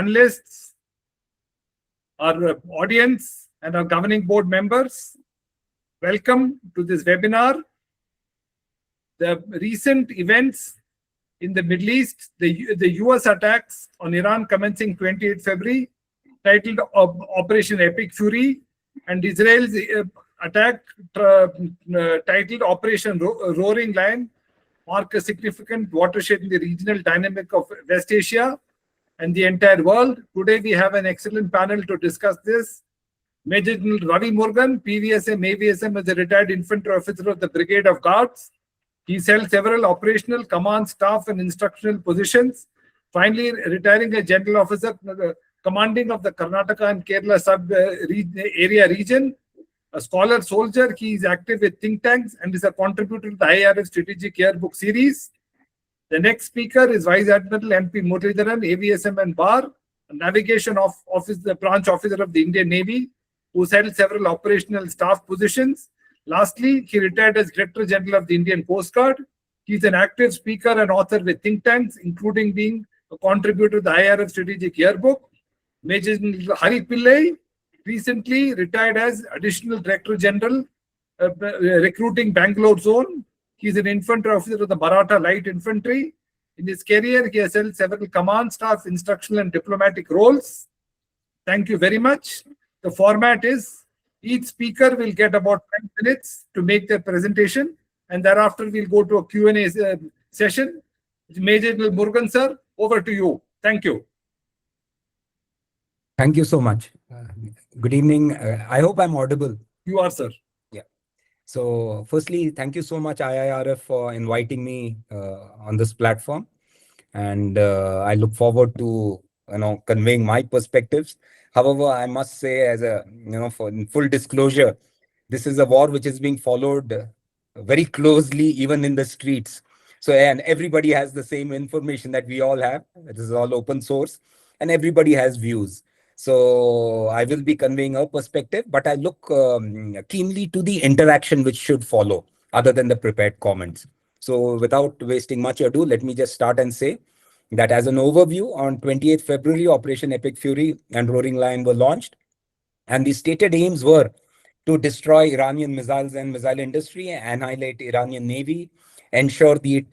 panelists, our audience, and our governing board members. Welcome to this webinar. The recent events in the Middle East, the US attacks on Iran commencing 28 February, titled Operation Epic Fury, and Israel's attack titled Operation Roaring Lion, mark a significant watershed in the regional dynamic of West Asia and the entire world. Today we have an excellent panel to discuss this. Major General Ravi Murugan, PVSM, AVSM, is a retired infantry officer of the Brigade of Guards. He's held several operational, command, staff, and instructional positions. Finally, retiring a general officer commanding of the Karnataka and Kerala sub-area region. A scholar soldier, he is active with think tanks and is a contributor to the IRF Strategic Yearbook series. The next speaker is Vice Admiral MP Muralidharan, AVSM and BAR, Navigation Officer, Branch Officer of the Indian Navy, who's held several operational staff positions. Lastly, he retired as Director General of the Indian Coast Guard. He's an active speaker and author with think tanks, including being a contributor to the IRF Strategic Yearbook. Major General Hari Pillai recently retired as Additional Director General, Recruiting Bangalore Zone. He's an infantry officer of the Maratha Light Infantry. In his career, he has held several command, staff, instructional, and diplomatic roles. Thank you very much. The format is each speaker will get about 10 minutes to make their presentation, and thereafter we'll go to a Q&A session. Major General Murugan, sir, over to you. Thank you. Thank you so much. Good evening. I hope I'm audible. You are, sir. Yeah. So firstly, thank you so much, IIRF, for inviting me on this platform. And I look forward to conveying my perspectives. However, I must say, as a for in full disclosure, this is a war which is being followed very closely, even in the streets. So, and everybody has the same information that we all have. It is all open source, and everybody has views. So I will be conveying a perspective, but I look keenly to the interaction which should follow, other than the prepared comments. So without wasting much ado, let me just start and say that as an overview, on 28th February, Operation Epic Fury and Roaring Lion were launched. And the stated aims were to destroy Iranian missiles and missile industry, annihilate Iranian Navy, ensure the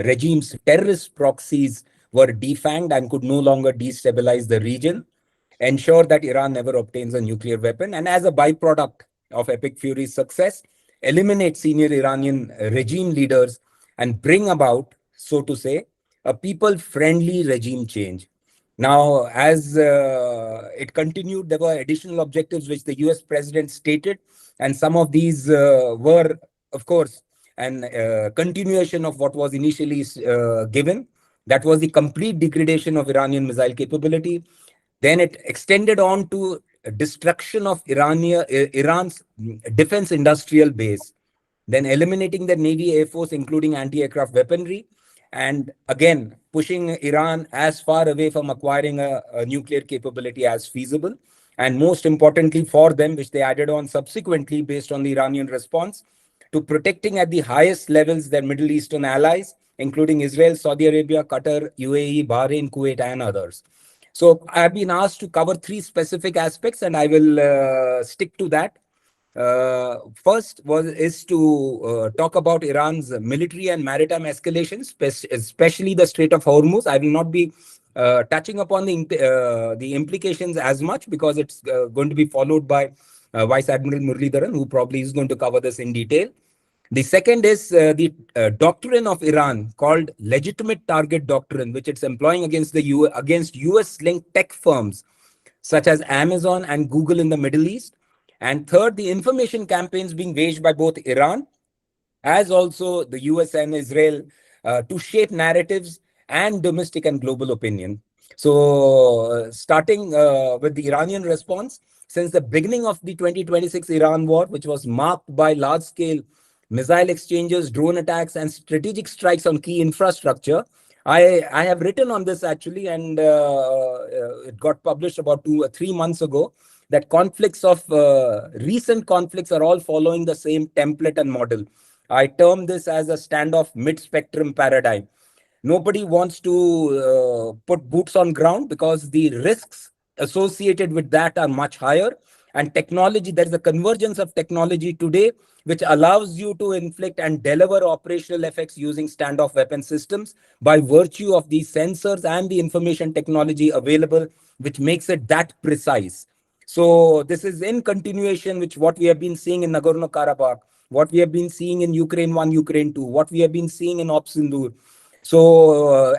regime's terrorist proxies were defanged and could no longer destabilize the region, ensure that Iran never obtains a nuclear weapon, and as a byproduct of Epic Fury's success, eliminate senior Iranian regime leaders and bring about, so to say, a people-friendly regime change. Now, as it continued, there were additional objectives which the US president stated, and some of these were, of course, an continuation of what was initially given. That was the complete degradation of Iranian missile capability. Then it extended on to destruction of Iran's defense industrial base, then eliminating the Navy Air Force, including anti-aircraft weaponry, and again, pushing Iran as far away from acquiring a nuclear capability as feasible. And most importantly for them, which they added on subsequently based on the Iranian response, to protecting at the highest levels their Middle Eastern allies, including Israel, Saudi Arabia, Qatar, UAE, Bahrain, Kuwait, and others. So I've been asked to cover three specific aspects, and I will stick to that. First is to talk about Iran's military and maritime escalations, especially the Strait of Hormuz. I will not be touching upon the implications as much because it's going to be followed by Vice Admiral Muralidharan, who probably is going to cover this in detail. The second is the doctrine of Iran called legitimate target doctrine, which it's employing against US-linked tech firms such as Amazon and Google in the Middle East. And third, the information campaigns being waged by both Iran as also the US and Israel to shape narratives and domestic and global opinion. So starting with the Iranian response, since the beginning of the 2026 Iran war, which was marked by large-scale missile exchanges, drone attacks, and strategic strikes on key infrastructure, I have written on this actually, and it got published about 2 or 3 months ago, that recent conflicts are all following the same template and model. I term this as a standoff mid-spectrum paradigm. Nobody wants to put boots on ground because the risks associated with that are much higher. And technology, there is a convergence of technology today, which allows you to inflict and deliver operational effects using standoff weapon systems by virtue of these sensors and the information technology available, which makes it that precise. So this is in continuation, which what we have been seeing in Nagorno-Karabakh, what we have been seeing in Ukraine 1, Ukraine 2, what we have been seeing in Op Sindoor,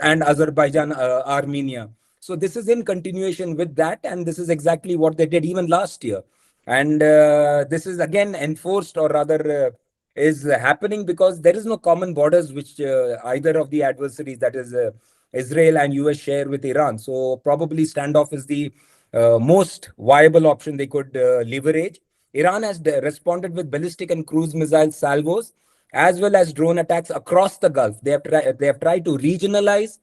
and Azerbaijan, Armenia. So this is in continuation with that, and this is exactly what they did even last year. And this is again enforced, or rather is happening because there is no common borders which either of the adversaries, that is Israel and US, share with Iran. So probably standoff is the most viable option they could leverage. Iran has responded with ballistic and cruise missile salvos, as well as drone attacks across the Gulf. They have tried to regionalize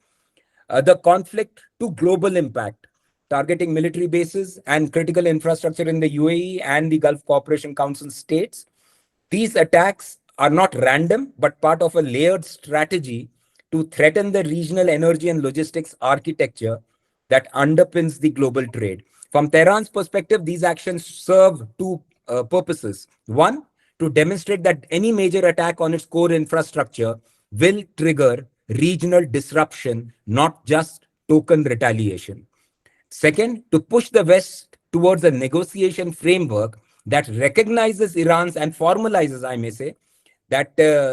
the conflict to global impact, targeting military bases and critical infrastructure in the UAE and the Gulf Cooperation Council states. These attacks are not random, but part of a layered strategy to threaten the regional energy and logistics architecture that underpins the global trade. From Tehran's perspective, these actions serve two purposes. One, to demonstrate that any major attack on its core infrastructure will trigger regional disruption, not just token retaliation. Second, to push the West towards a negotiation framework that recognizes Iran's and formalizes, I may say, that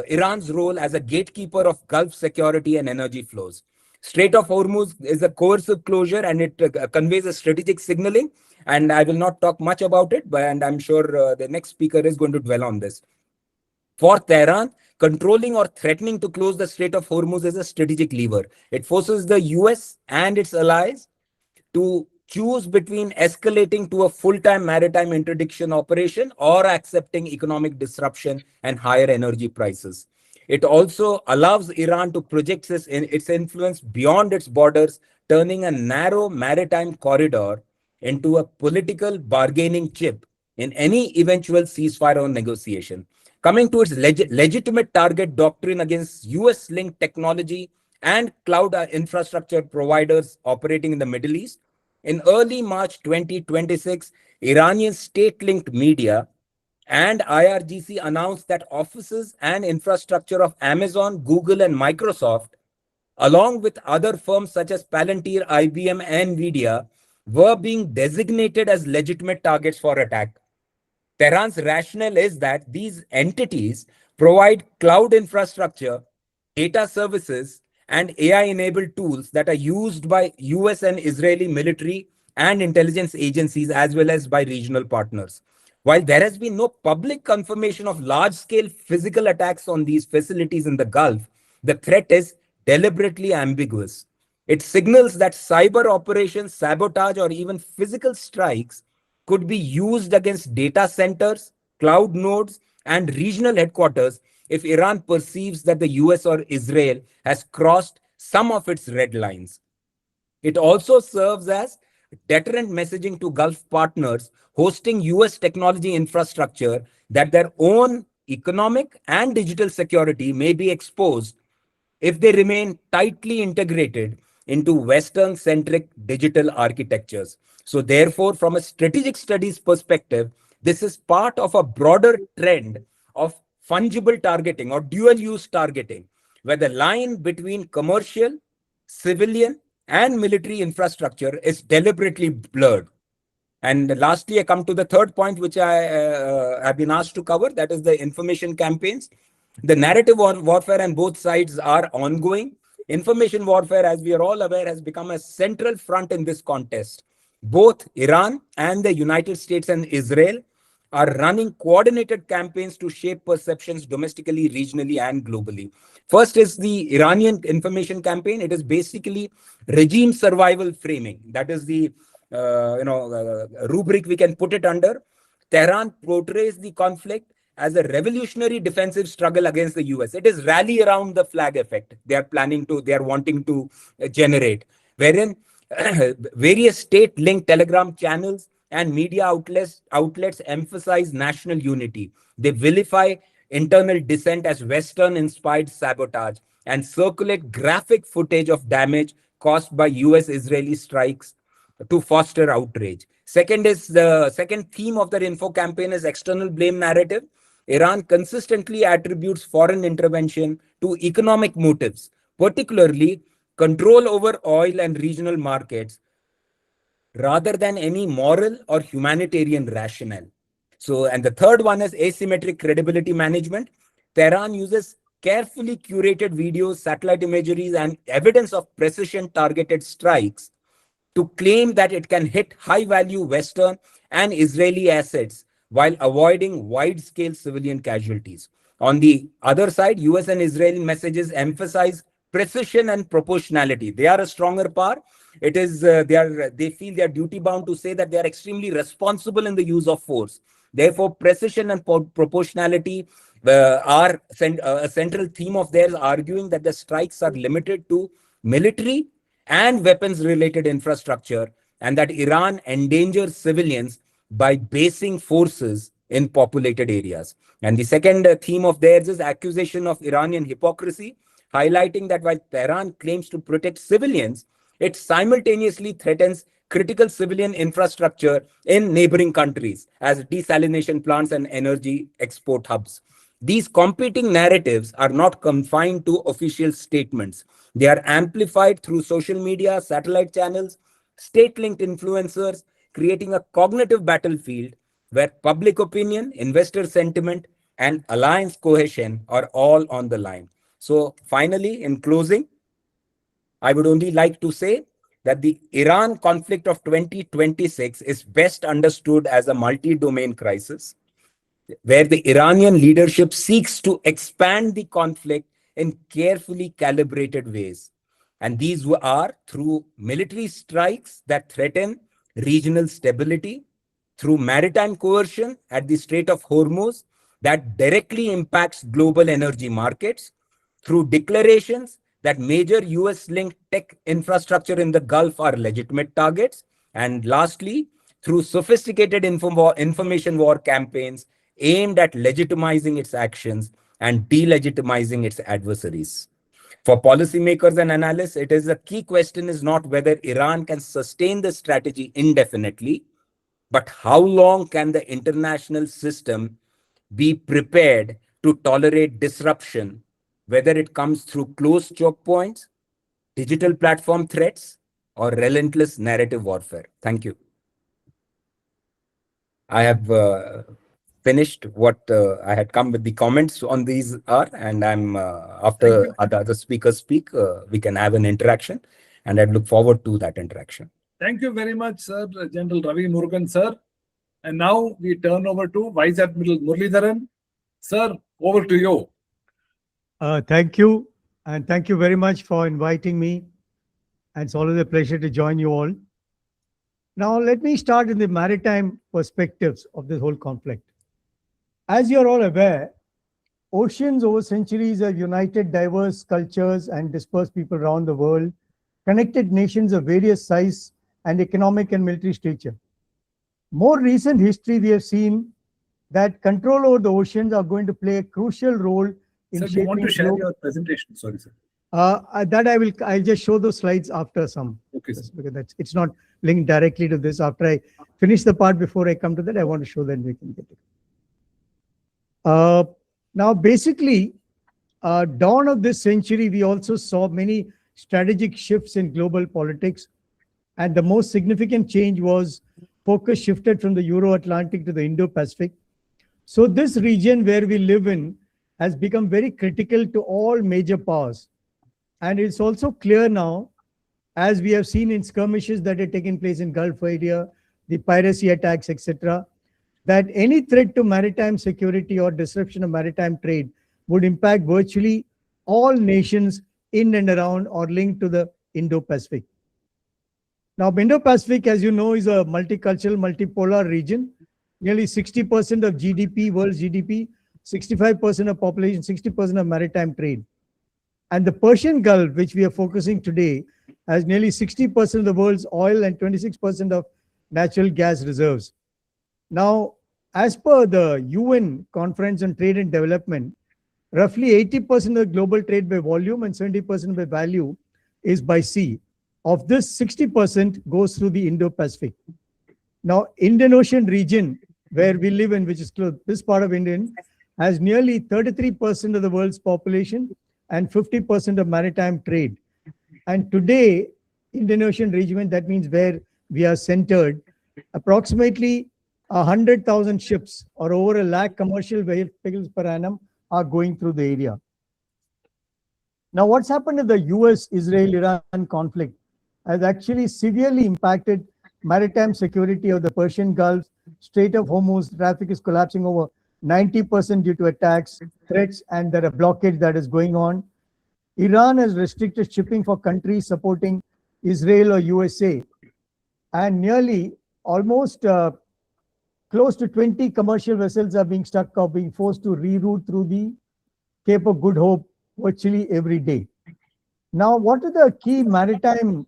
Iran's role as a gatekeeper of Gulf security and energy flows. Strait of Hormuz is a coercive closure, and it conveys a strategic signaling. And I will not talk much about it, but and I'm sure the next speaker is going to dwell on this. For Tehran, controlling or threatening to close the Strait of Hormuz is a strategic lever. It forces the US and its allies to choose between escalating to a full-time maritime interdiction operation or accepting economic disruption and higher energy prices. It also allows Iran to project its influence beyond its borders, turning a narrow maritime corridor into a political bargaining chip in any eventual ceasefire or negotiation. Coming to its legitimate target doctrine against US-linked technology and cloud infrastructure providers operating in the Middle East, in early March 2026, Iranian state-linked media and IRGC announced that offices and infrastructure of Amazon, Google, and Microsoft, along with other firms such as Palantir, IBM, and NVIDIA, were being designated as legitimate targets for attack. Tehran's rationale is that these entities provide cloud infrastructure, data services, and AI-enabled tools that are used by US and Israeli military and intelligence agencies, as well as by regional partners. While there has been no public confirmation of large-scale physical attacks on these facilities in the Gulf, the threat is deliberately ambiguous. It signals that cyber operations, sabotage, or even physical strikes could be used against data centers, cloud nodes, and regional headquarters if Iran perceives that the US or Israel has crossed some of its red lines. It also serves as deterrent messaging to Gulf partners hosting US technology infrastructure that their own economic and digital security may be exposed if they remain tightly integrated into Western-centric digital architectures. So therefore, from a strategic studies perspective, this is part of a broader trend of fungible targeting or dual-use targeting, where the line between commercial, civilian, and military infrastructure is deliberately blurred. And lastly, I come to the third point, which I have been asked to cover, that is the information campaigns. The narrative warfare on both sides are ongoing. Information warfare, as we are all aware, has become a central front in this contest. Both Iran and the United States and Israel are running coordinated campaigns to shape perceptions domestically, regionally, and globally. First is the Iranian information campaign. It is basically regime survival framing. That is the rubric we can put it under. Tehran portrays the conflict as a revolutionary defensive struggle against the US. It is rally around the flag effect they are wanting to generate, wherein various state-linked telegram channels and media outlets emphasize national unity. They vilify internal dissent as Western-inspired sabotage. and circulate graphic footage of damage caused by US-Israeli strikes to foster outrage. The second theme of their info campaign is external blame narrative. Iran consistently attributes foreign intervention to economic motives, particularly control over oil and regional markets, rather than any moral or humanitarian rationale. So, and the third one is asymmetric credibility management. Tehran uses carefully curated videos, satellite imageries, and evidence of precision targeted strikes to claim that it can hit high value Western and Israeli assets while avoiding wide scale civilian casualties. On the other side, US and Israeli messages emphasize precision and proportionality. They are a stronger power. It is they feel they are duty bound to say that they are extremely responsible in the use of force. Therefore, precision and proportionality are a central theme of theirs, arguing that the strikes are limited to military and weapons related infrastructure, and that Iran endangers civilians by basing forces in populated areas. And the second theme of theirs is accusation of Iranian hypocrisy, highlighting that while Tehran claims to protect civilians, it simultaneously threatens critical civilian infrastructure in neighboring countries as desalination plants and energy export hubs. These competing narratives are not confined to official statements. They are amplified through social media, satellite channels, state-linked influencers, creating a cognitive battlefield where public opinion, investor sentiment, and alliance cohesion are all on the line. So finally, in closing, I would only like to say that the Iran conflict of 2026 is best understood as a multi-domain crisis where the Iranian leadership seeks to expand the conflict in carefully calibrated ways. And these are through military strikes that threaten regional stability, through maritime coercion at the Strait of Hormuz that directly impacts global energy markets, through declarations that major US linked tech infrastructure in the Gulf are legitimate targets, and lastly, through sophisticated information war campaigns aimed at legitimizing its actions and delegitimizing its adversaries. For policymakers and analysts, it is a key question is not whether Iran can sustain the strategy indefinitely, but how long can the international system be prepared to tolerate disruption, whether it comes through closed choke points, digital platform threats, or relentless narrative warfare. Thank you. I have finished what I had come with the comments on these are, and I'm after other speakers speak, we can have an interaction, and I'd look forward to that interaction. Thank you very much, sir, General Ravi Murugan, sir. And now we turn over to Vice Admiral Muralidharan. Sir, over to you. Thank you. And thank you very much for inviting me. And it's always a pleasure to join you all. Now, let me start in the maritime perspectives of this whole conflict. As you're all aware, oceans over centuries have united diverse cultures and dispersed people around the world, connected nations of various size and economic and military stature. More recent history, we have seen that control over the oceans are going to play a crucial role in shaping. Sir, do you want to share your presentation? Sorry, sir. I'll just show those slides after some. Okay, sir. Because it's not linked directly to this. After I finish the part, before I come to that, I want to show that we can get it. Now, basically, dawn of this century, we also saw many strategic shifts in global politics. And the most significant change was focus shifted from the Euro-Atlantic to the Indo-Pacific. So this region where we live in has become very critical to all major powers. And it's also clear now, as we have seen in skirmishes that are taking place in Gulf area, the piracy attacks, etc., that any threat to maritime security or disruption of maritime trade would impact virtually all nations in and around or linked to the Indo-Pacific. Now, Indo-Pacific, as you know, is a multicultural, multipolar region. Nearly 60% of GDP, world's GDP, 65% of population, 60% of maritime trade. And the Persian Gulf, which we are focusing today, has nearly 60% of the world's oil and 26% of natural gas reserves. Now, as per the UN Conference on Trade and Development, Roughly 80% of the global trade by volume and 70% by value is by sea. Of this, 60% goes through the Indo-Pacific. Now, Indian Ocean region, where we live in, which is close, this part of India, has nearly 33% of the world's population and 50% of maritime trade. And today, Indian Ocean region, that means where we are centered, approximately 100,000 ships or over 1 lakh commercial vehicles per annum are going through the area. Now, what's happened in the US-Israel-Iran conflict has actually severely impacted maritime security of the Persian Gulf. Strait of Hormuz traffic is collapsing over 90% due to attacks, threats, and there are blockades that is going on. Iran has restricted shipping for countries supporting Israel or USA, and nearly almost close to 20 commercial vessels are being stuck or being forced to reroute through the Cape of Good Hope virtually every day. Now, what are the key maritime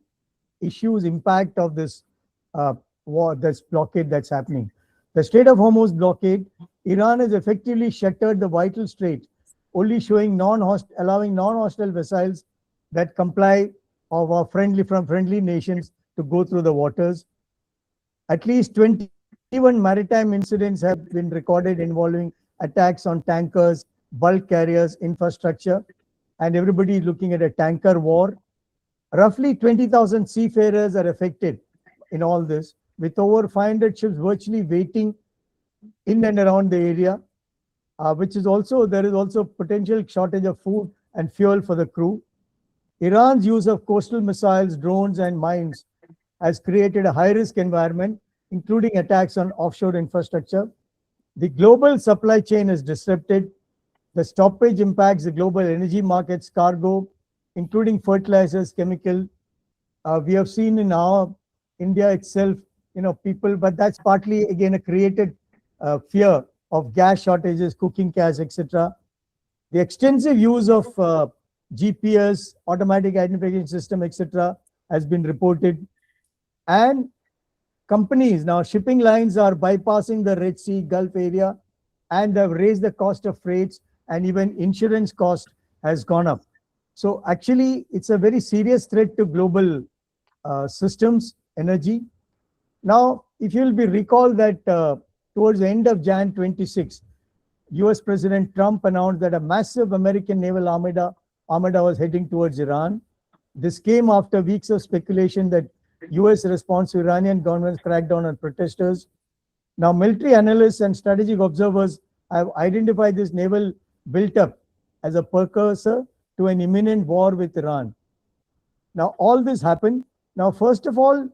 issues, impact of this war, this blockade that's happening? The Strait of Hormuz blockade, Iran has effectively shuttered the vital strait, only allowing non-hostile vessels that comply of our friendly nations to go through the waters. At least 21 maritime incidents have been recorded involving attacks on tankers, bulk carriers, infrastructure, and everybody is looking at a tanker war. Roughly 20,000 seafarers are affected in all this, with over 500 ships virtually waiting in and around the area, which is also, there is also potential shortage of food and fuel for the crew. Iran's use of coastal missiles, drones, and mines has created a high-risk environment, including attacks on offshore infrastructure. The global supply chain is disrupted. The stoppage impacts the global energy markets, cargo, including fertilizers, chemical. We have seen in our India itself, people, but that's partly again a created fear of gas shortages, cooking gas, etc. The extensive use of GPS, automatic identification system, etc., has been reported. And companies now, shipping lines are bypassing the Red Sea, Gulf area, and have raised the cost of freights, and even insurance cost has gone up. So actually, it's a very serious threat to global systems, energy. Now, if you'll be recalled that towards the end of Jan 26, US President Trump announced that a massive American naval armada was heading towards Iran. This came after weeks of speculation that US response to Iranian government's crackdown on protesters. Now, military analysts and strategic observers have identified this naval built-up as a precursor to an imminent war with Iran. Now, all this happened. Now, first of all,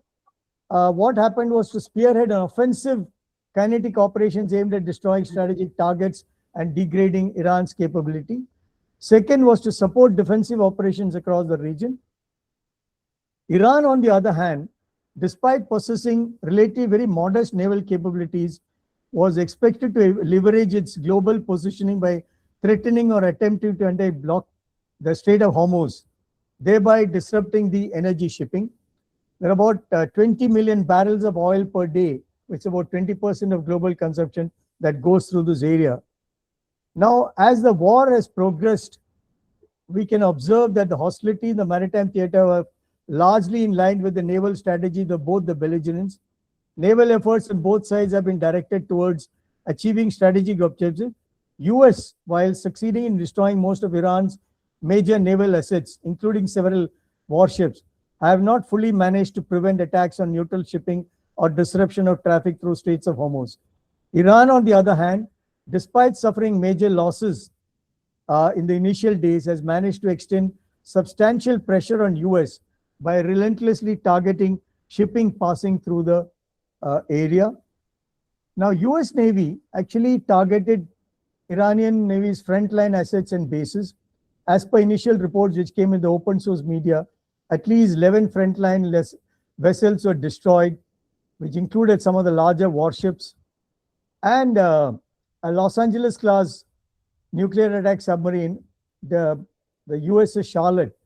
what happened was to spearhead an offensive kinetic operations aimed at destroying strategic targets and degrading Iran's capability. Second was to support defensive operations across the region. Iran, on the other hand, despite possessing relatively very modest naval capabilities, was expected to leverage its global positioning by threatening or attempting to block the Strait of Hormuz, thereby disrupting the energy shipping. There are about 20 million barrels of oil per day, which is about 20% of global consumption that goes through this area. Now, as the war has progressed, we can observe that the hostility in the maritime theater were largely in line with the naval strategy of both the belligerents. Naval efforts on both sides have been directed towards achieving strategic objectives. US, while succeeding in destroying most of Iran's major naval assets, including several warships, have not fully managed to prevent attacks on neutral shipping or disruption of traffic through Straits of Hormuz. Iran, on the other hand, despite suffering major losses in the initial days, has managed to extend substantial pressure on US by relentlessly targeting shipping passing through the area. Now, US Navy actually targeted Iranian Navy's frontline assets and bases. As per initial reports which came in the open source media, at least 11 frontline vessels were destroyed, which included some of the larger warships. And a Los Angeles class nuclear attack submarine, the USS Charlotte,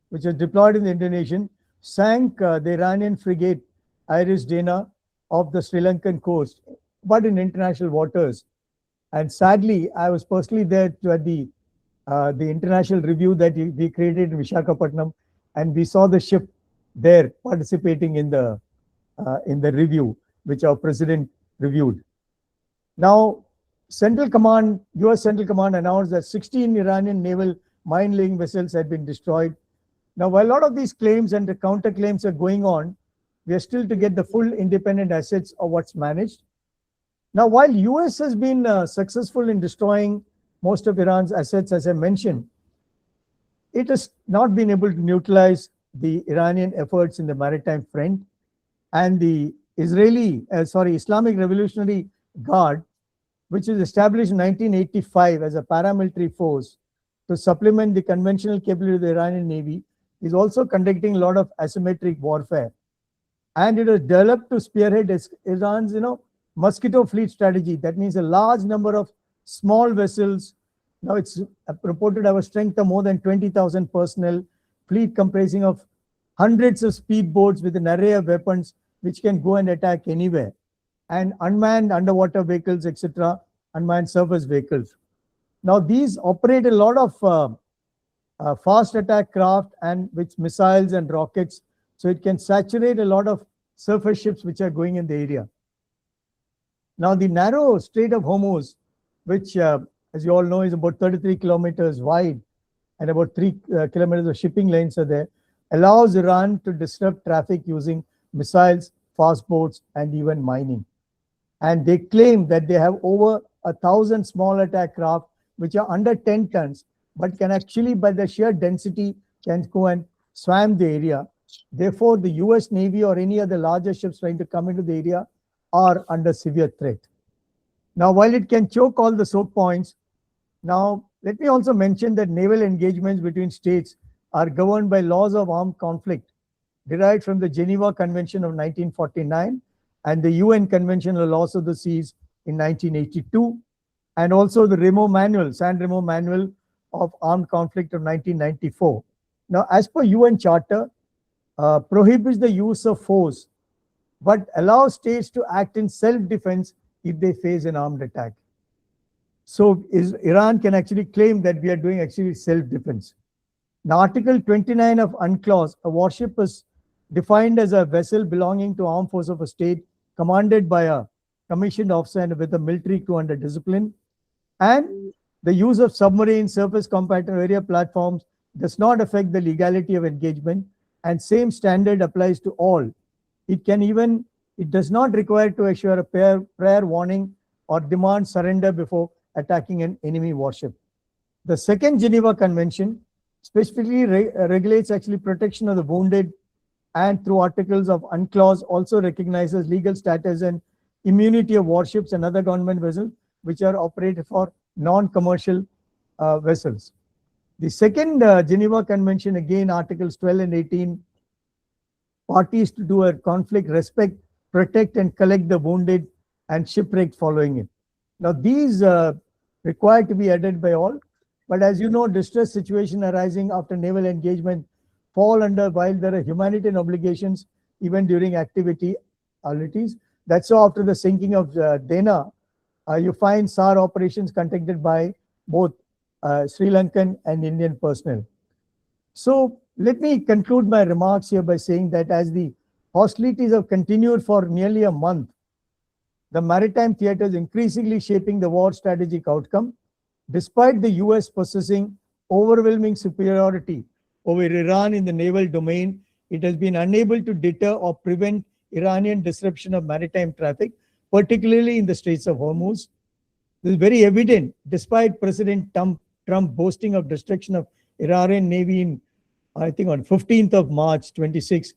which was deployed in the Indian Ocean, sank the Iranian frigate Iris Dana off the Sri Lankan coast, but in international waters. And sadly, I was personally there at the the international review that we created in Visakhapatnam, and we saw the ship there participating in the review, which our president reviewed. Now, Central Command, US Central Command announced that 16 Iranian naval mine-laying vessels had been destroyed. Now, while a lot of these claims and the counterclaims are going on, we are still to get the full independent assets of what's managed. Now, while US has been successful in destroying most of Iran's assets, as I mentioned, it has not been able to neutralize the Iranian efforts in the maritime front, and the Islamic Revolutionary Guard, which was established in 1985 as a paramilitary force to supplement the conventional capability of the Iranian Navy, is also conducting a lot of asymmetric warfare. And it was developed to spearhead Iran's, mosquito fleet strategy. That means a large number of small vessels. Now it's reported to have a strength of more than 20,000 personnel, fleet comprising of hundreds of speedboats with an array of weapons which can go and attack anywhere, and unmanned underwater vehicles, etc., unmanned surface vehicles. Now these operate a lot of fast attack craft and with missiles and rockets, so it can saturate a lot of surface ships which are going in the area. Now the narrow Strait of Hormuz, which as you all know is about 33 kilometers wide and about 3 kilometers of shipping lanes are there, allows Iran to disrupt traffic using missiles, fast boats, and even mining. And they claim that they have over 1,000 small attack craft which are under 10 tons, but can actually, by the sheer density, can go and swam the area. Therefore, the US Navy or any other larger ships trying to come into the area are under severe threat. Now, while it can choke all the soak points, now let me also mention that naval engagements between states are governed by laws of armed conflict derived from the Geneva Convention of 1949 and the UN Convention on Laws of the Seas in 1982, and also the San Remo Manual of Armed Conflict of 1994. Now, as per UN Charter, prohibits the use of force, but allows states to act in self-defense if they face an armed attack. So Iran can actually claim that we are doing actually self-defense. Now, Article 29 of UNCLOS, a warship is defined as a vessel belonging to armed force of a state, commanded by a commissioned officer and with a military crew under discipline. And the use of submarine, surface combatant area platforms does not affect the legality of engagement, and same standard applies to all. It does not require to assure a prior warning or demand surrender before attacking an enemy warship. The second Geneva Convention specifically regulates actually protection of the wounded, and through articles of UNCLOS also recognizes legal status and immunity of warships and other government vessels which are operated for non-commercial vessels. The second Geneva Convention, again, Articles 12 and 18, parties to do a conflict respect, protect, and collect the wounded and shipwrecked following it. Now, these required to be added by all, but as you know, distress situation arising after naval engagement fall under, while there are humanitarian obligations even during activities. That's so after the sinking of Dana, you find SAR operations conducted by both Sri Lankan and Indian personnel. So let me conclude my remarks here by saying that as the hostilities have continued for nearly a month, the maritime theater is increasingly shaping the war strategic outcome. Despite the US possessing overwhelming superiority over Iran in the naval domain, it has been unable to deter or prevent Iranian disruption of maritime traffic, particularly in the Straits of Hormuz. This is very evident despite President Trump boasting of destruction of Iranian Navy in, I think, on 15th of March 26.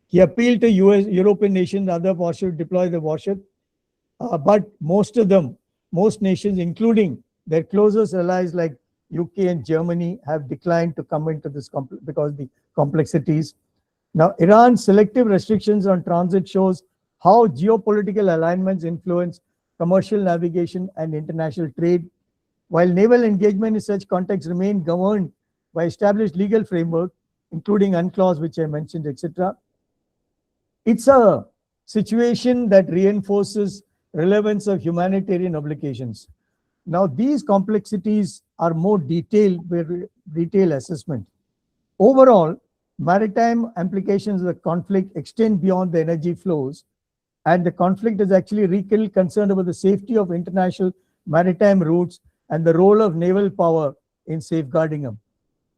He appealed to European nations, other warships, deploy the warship. But most nations, including their closest allies like UK and Germany, have declined to come into this because of the complexities. Now, Iran's selective restrictions on transit shows how geopolitical alignments influence commercial navigation and international trade. While naval engagement in such contexts remain governed by established legal framework, including UNCLOS, which I mentioned, etc., it's a situation that reinforces relevance of humanitarian obligations. Now, these complexities are more detailed with detailed assessment. Overall, maritime implications of the conflict extend beyond the energy flows, and the conflict is actually really concerned about the safety of international maritime routes and the role of naval power in safeguarding them.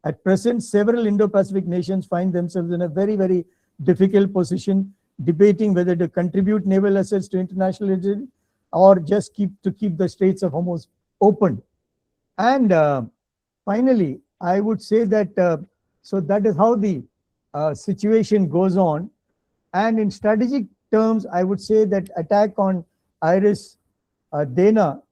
At present, several Indo-Pacific nations find themselves in a very, very difficult position, debating whether to contribute naval assets to international energy or just keep the Straits of Hormuz open. And finally, I would say that so that is how the situation goes on. And in strategic terms, I would say that attack on Iris Dana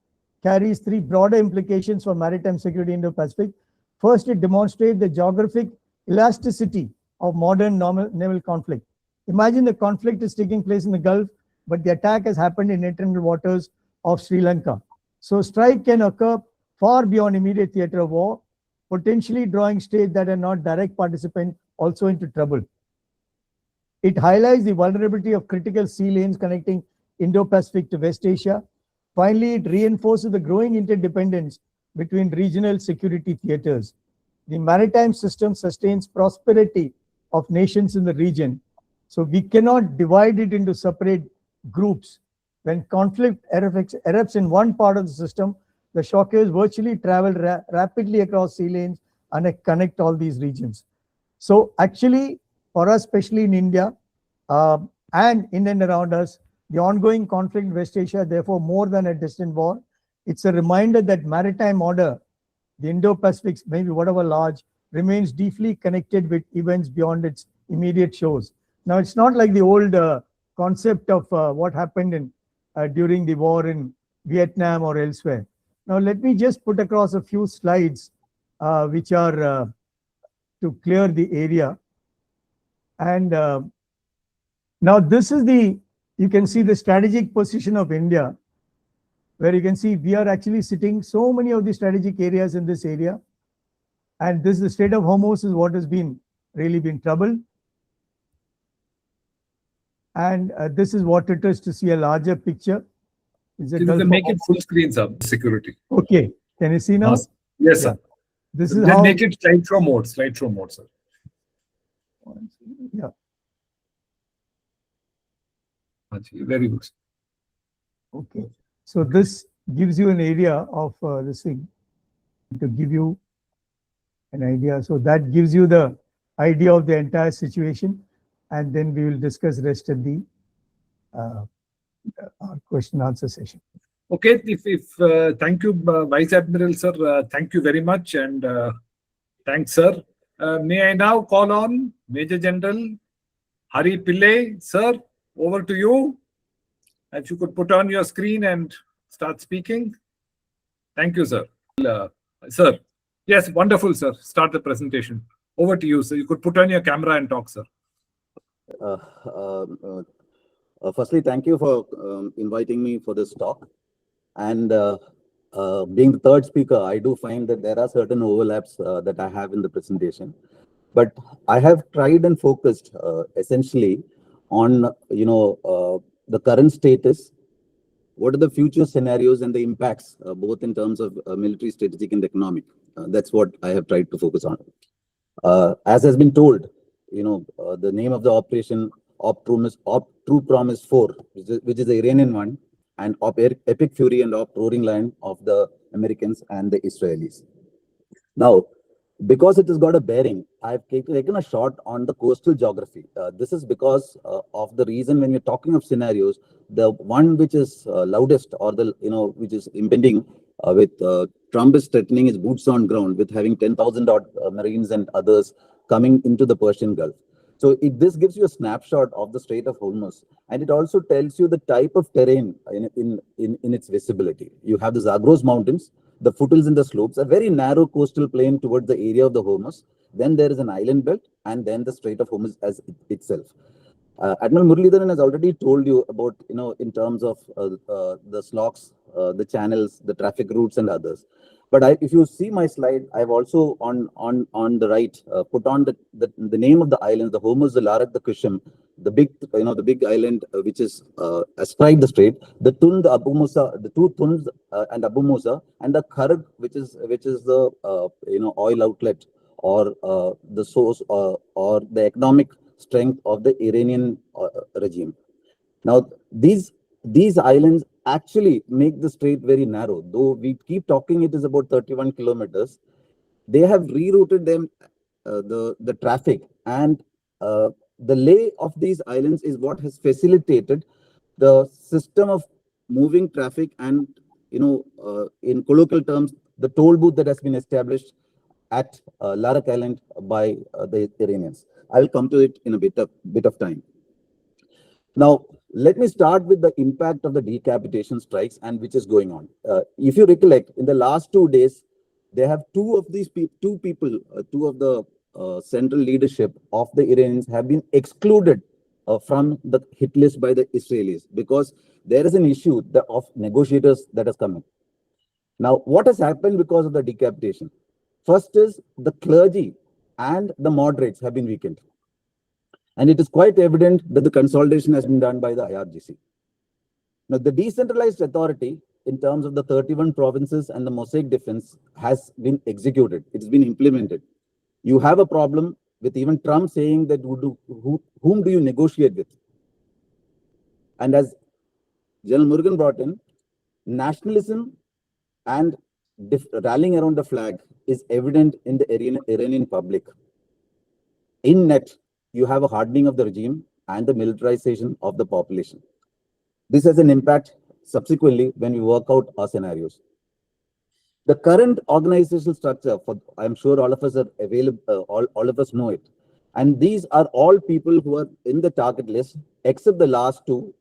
carries three broader implications for maritime security in the Pacific. First, it demonstrates the geographic elasticity of modern naval conflict. Imagine the conflict is taking place in the Gulf, but the attack has happened in internal waters of Sri Lanka. So strike can occur far beyond immediate theater of war, potentially drawing states that are not direct participants also into trouble. It highlights the vulnerability of critical sea lanes connecting Indo-Pacific to West Asia. Finally, it reinforces the growing interdependence between regional security theaters. The maritime system sustains prosperity of nations in the region, so we cannot divide it into separate groups. When conflict erupts in one part of the system, the shock waves virtually travel rapidly across sea lanes and connect all these regions. So actually, for us, especially in India and in and around us, the ongoing conflict in West Asia, therefore, more than a distant war, it's a reminder that maritime order, the Indo-Pacific, maybe whatever large, remains deeply connected with events beyond its immediate shores. Now, it's not like the old concept of what happened in during the war in Vietnam or elsewhere. Now, let me just put across a few slides which are to clear the area. And now this is you can see the strategic position of India, where you can see we are actually sitting so many of the strategic areas in this area. And this is the Strait of Hormuz is what has really been troubled. And this is what it is to see a larger picture. You can make it full screen, sir. Security. Okay. Can you see now? Yes, sir. This is then how. Make it slideshow mode, sir. Yeah. Very good. Okay. So this gives you an area of this thing to give you an idea. So that gives you the idea of the entire situation, and then we will discuss rest of the question answer session. Okay. Thank you, Vice Admiral, sir. Thank you very much, and thanks, sir. May I now call on Major General Hari Pillai, sir. Over to you. If you could put on your screen and start speaking. Thank you, sir. Sir. Yes, wonderful, sir. Start the presentation. Over to you, sir. You could put on your camera and talk, sir. Firstly, thank you for inviting me for this talk. And being the third speaker, I do find that there are certain overlaps that I have in the presentation. But I have tried and focused essentially on, the current status, what are the future scenarios and the impacts, both in terms of military, strategic, and economic. That's what I have tried to focus on. As has been told, the name of the operation, True Promise 4, which is the Iranian one, and Epic Fury and Roaring Lion of the Americans and the Israelis. Now, because it has got a bearing, I've taken a shot on the coastal geography. This is because of the reason when you're talking of scenarios, the one which is loudest or which is impending with Trump is threatening his boots on ground with having 10,000 odd Marines and others coming into the Persian Gulf. So this gives you a snapshot of the Strait of Hormuz, and it also tells you the type of terrain in its visibility. You have the Zagros Mountains, the foothills and the slopes, a very narrow coastal plain towards the area of the Hormuz. Then there is an island belt, and then the Strait of Hormuz as itself. Admiral Muralidharan has already told you about, in terms of the slocks, the channels, the traffic routes, and others. But if you see my slide, I've also on the right put on the name of the island, the Hormuz, the Larak, the Kushim, the big the big island which is astride the strait, the Tund, the Abu Musa, the two Tunds and Abu Musa, and the Kharg, which is the oil outlet or the source or the economic strength of the Iranian regime. Now these islands actually make the strait very narrow. Though we keep talking it is about 31 kilometers, they have rerouted them, the traffic, and the lay of these islands is what has facilitated the system of moving traffic and, in colloquial terms, the toll booth that has been established at Larak Island by the Iranians. I will come to it in a bit of time. Now, let me start with the impact of the decapitation strikes and which is going on. If you recollect, in the last 2 days, they have two of the central leadership of the Iranians have been excluded from the hit list by the Israelis because there is an issue of negotiators that has come in. Now, what has happened because of the decapitation? First is the clergy and the moderates have been weakened. And it is quite evident that the consolidation has been done by the IRGC. Now, the decentralized authority in terms of the 31 provinces and the Mosaic defense has been executed. It's been implemented. You have a problem with even Trump saying that whom do you negotiate with? And as General Murugan brought in, nationalism and rallying around the flag is evident in the Iranian public. In net, you have a hardening of the regime and the militarization of the population. This has an impact subsequently when we work out our scenarios. The current organizational structure, I'm sure all of us are available, all of us know it. And these are all people who are in the target list, except the last two,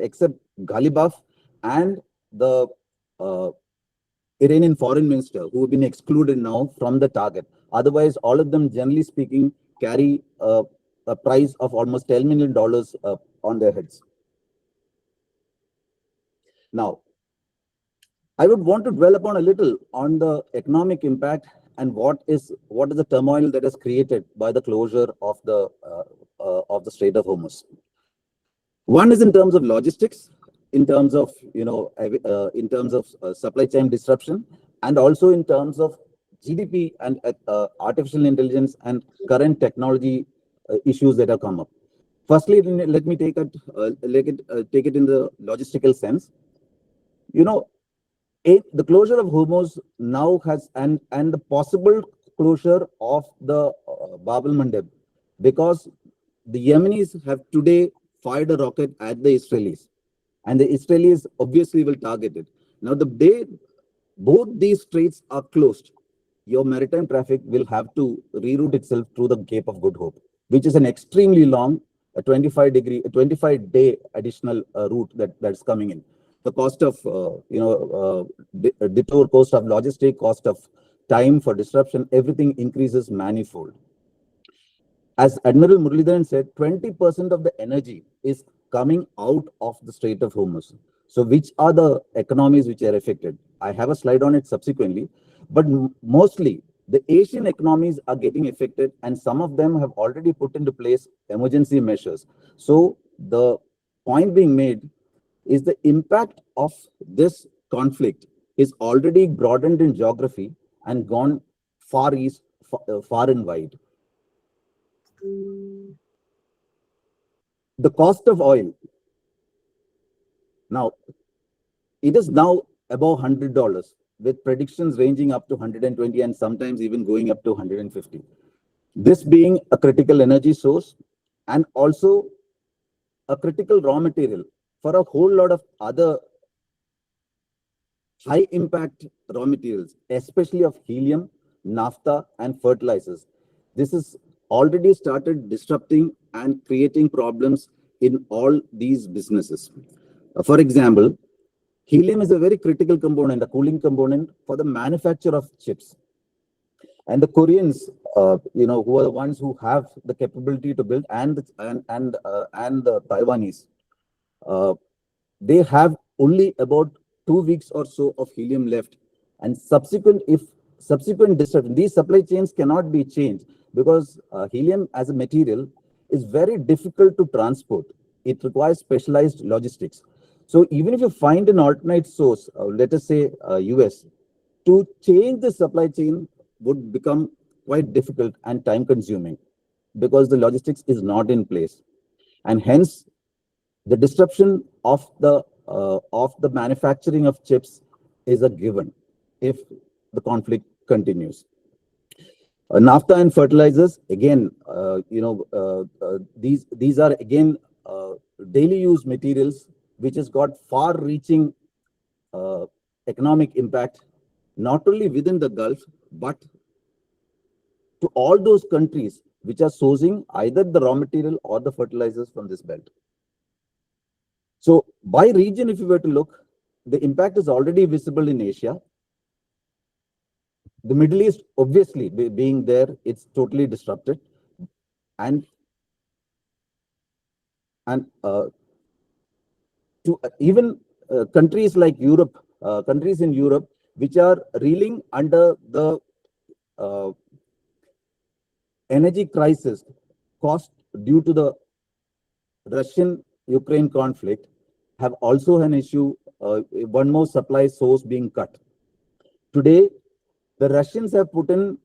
except Ghalibaf and the Iranian foreign minister, who have been excluded now from the target. Otherwise, all of them, generally speaking, carry a price of almost $10 million on their heads. Now, I would want to dwell upon a little on the economic impact and what is the turmoil that is created by the closure of the Strait of Hormuz. One is in terms of logistics, in terms of supply chain disruption, and also in terms of GDP and artificial intelligence and current technology issues that have come up. Firstly, let me take it in the logistical sense. The closure of Hormuz now has and the possible closure of the Bab el-Mandeb, because the Yemenis have today fired a rocket at the Israelis, and the Israelis obviously will target it. Now, the day both these straits are closed, your maritime traffic will have to reroute itself through the Cape of Good Hope, which is an extremely long, 25-day additional route that's coming in. The cost of, detour, cost of logistic, cost of time for disruption, everything increases manifold. As Admiral Muralidharan said, 20% of the energy is coming out of the Strait of Hormuz. So which are the economies which are affected? I have a slide on it subsequently, but mostly the Asian economies are getting affected, and some of them have already put into place emergency measures. So the point being made is the impact of this conflict is already broadened in geography and gone far east, far and wide. The cost of oil. Now, it is now above $100, with predictions ranging up to 120 and sometimes even going up to 150. This being a critical energy source and also a critical raw material for a whole lot of other high impact raw materials, especially of helium, naphtha, and fertilizers. This has already started disrupting and creating problems in all these businesses. For example, helium is a very critical component, a cooling component for the manufacture of chips. And the Koreans, who are the ones who have the capability to build, and the Taiwanese, they have only about 2 weeks or so of helium left, And subsequent disruption, these supply chains cannot be changed because helium as a material is very difficult to transport. It requires specialized logistics. So even if you find an alternate source, let us say US, to change the supply chain would become quite difficult and time consuming because the logistics is not in place. And hence the disruption of the manufacturing of chips is a given if the conflict continues. Naphtha and fertilizers, again, these are again daily use materials which has got far-reaching economic impact, not only within the Gulf, but to all those countries which are sourcing either the raw material or the fertilizers from this belt. So by region, if you were to look, the impact is already visible in Asia. The Middle East, obviously, being there, it's totally disrupted. And to even countries like Europe, countries in Europe, which are reeling under the energy crisis caused due to the Russian-Ukraine conflict, have also an issue, one more supply source being cut. Today, the Russians have put in,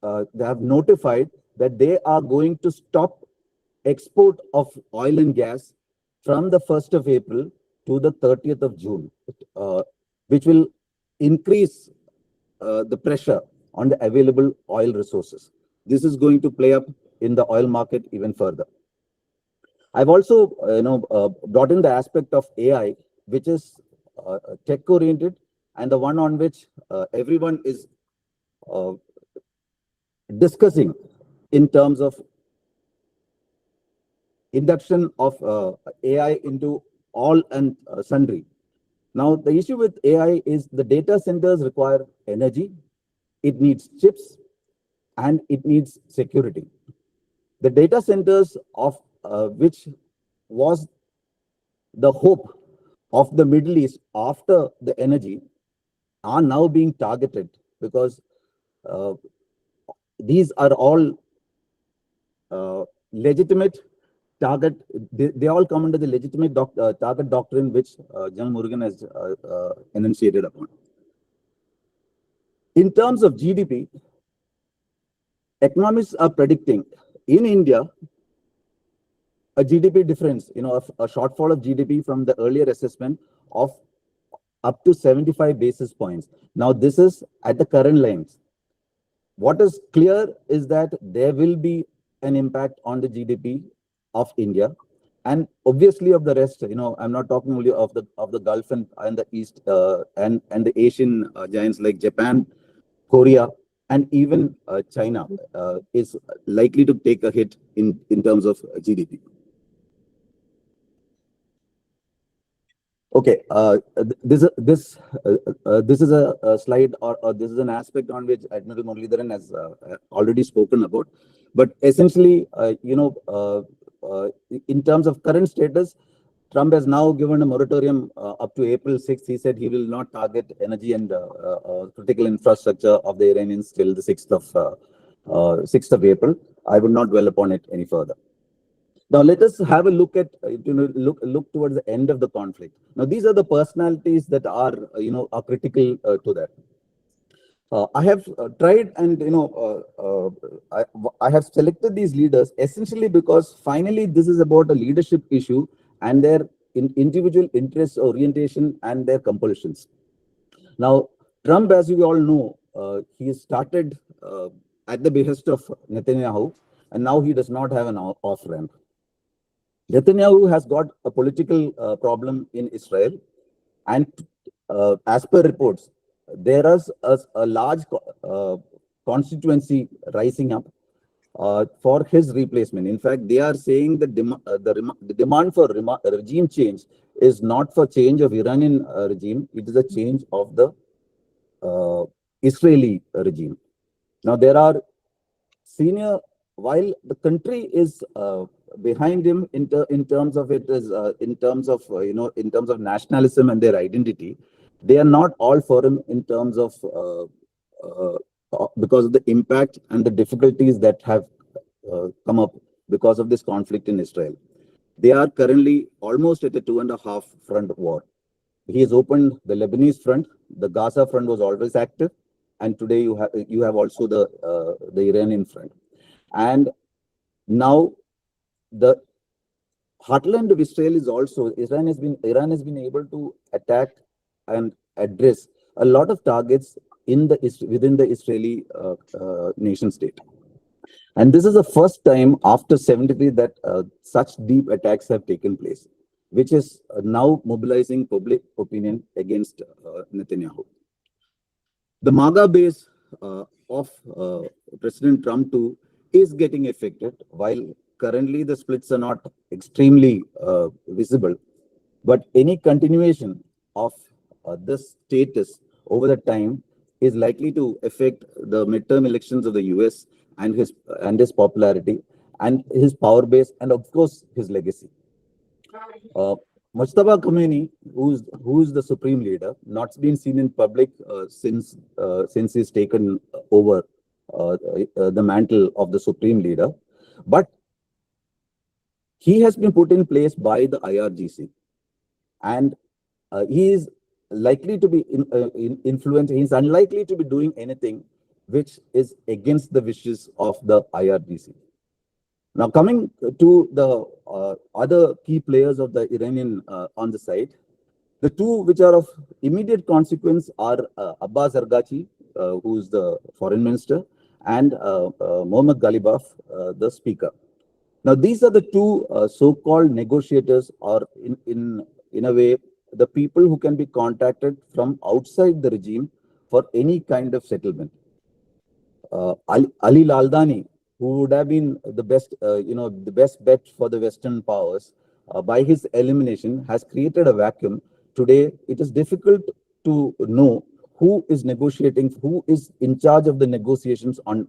they have notified that they are going to stop export of oil and gas from the 1st of April to the 30th of June, which will increase the pressure on the available oil resources. This is going to play up in the oil market even further. I've also brought in the aspect of AI, which is tech-oriented and the one on which everyone is discussing in terms of induction of AI into all and sundry. Now, the issue with AI is the data centers require energy, it needs chips, and it needs security. The data centers of which was the hope of the Middle East after the energy are now being targeted because these are all legitimate target. They all come under the legitimate target doctrine which General Murugan has enunciated upon. In terms of GDP, economists are predicting in India a GDP difference, a shortfall of GDP from the earlier assessment of up to 75 basis points. Now, this is at the current lines. What is clear is that there will be an impact on the GDP of India, and obviously of the rest. I'm not talking only of the Gulf and the East and the Asian giants like Japan, Korea, and even China is likely to take a hit in terms of GDP. Okay, this is a slide or this is an aspect on which Admiral Muralidharan has already spoken about. But essentially, in terms of current status, Trump has now given a moratorium up to April 6th. He said he will not target energy and critical infrastructure of the Iranians till the 6th of April. I will not dwell upon it any further. Now let us have a look at look towards the end of the conflict. Now these are the personalities that are are critical to that. I have tried and I have selected these leaders essentially because finally this is about a leadership issue and their individual interests, orientation, and their compulsions. Now Trump, as you all know, he started at the behest of Netanyahu, and now he does not have an off ramp. Netanyahu has got a political problem in Israel, and as per reports, there is a large constituency rising up for his replacement. In fact, they are saying that the demand for regime change is not for change of Iranian regime, it is a change of the Israeli regime. Now, there are senior, while the country is behind him in terms of it is in terms of nationalism and their identity, They are not all foreign in terms of because of the impact and the difficulties that have come up because of this conflict in Israel. They are currently almost at a 2.5 front war. He has opened the Lebanese front. The Gaza front was always active, and today you have also the Iranian front. And now the heartland of Israel is also Iran has been able to attack and address a lot of targets within the Israeli nation state. And this is the first time after 73 that such deep attacks have taken place, which is now mobilizing public opinion against Netanyahu. The MAGA base of President Trump too is getting affected, while currently the splits are not extremely visible. But any continuation of this status over the time is likely to affect the midterm elections of the US and his popularity and his power base and of course his legacy. Mujtaba Khomeini, who's the supreme leader, not been seen in public since he's taken over the mantle of the supreme leader, but he has been put in place by the IRGC, and he is likely to be influenced. He's unlikely to be doing anything which is against the wishes of the IRGC. Now, coming to the other key players of the Iranian on the side, the two which are of immediate consequence are Abbas Arghachi, who is the foreign minister, and Mohammad Ghalibaf, the speaker. Now, these are the two so-called negotiators, or in a way, the people who can be contacted from outside the regime for any kind of settlement. Ali Laldani, who would have been the best, the best bet for the Western powers, by his elimination, has created a vacuum. Today, it is difficult to know who is negotiating, who is in charge of the negotiations on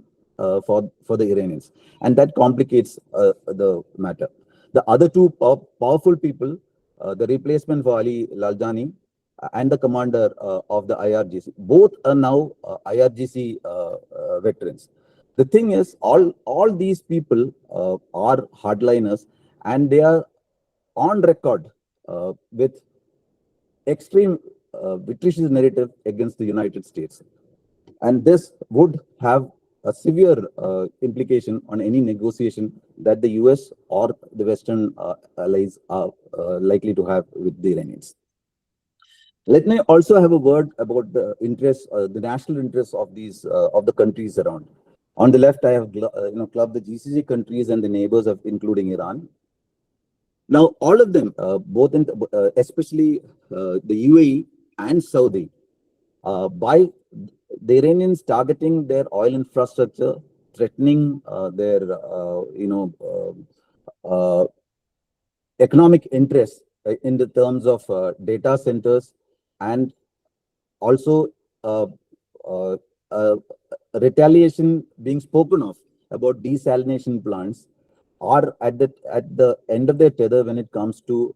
for the Iranians, and that complicates the matter. The other two powerful people, the replacement for Ali Laldani and the commander of the IRGC, both are now IRGC veterans. The thing is, all these people are hardliners, and they are on record with extreme vitriolic narrative against the United States, and this would have a severe implication on any negotiation that the US or the Western allies are likely to have with the Iranians. Let me also have a word about the interests, the national interests of these of the countries around. On the left, I have clubbed the GCC countries and the neighbors of, including Iran. Now, all of them, both in, especially the UAE and Saudi, by the Iranians targeting their oil infrastructure, threatening their economic interests in the terms of data centers, and also retaliation being spoken of about desalination plants, are at the end of their tether when it comes to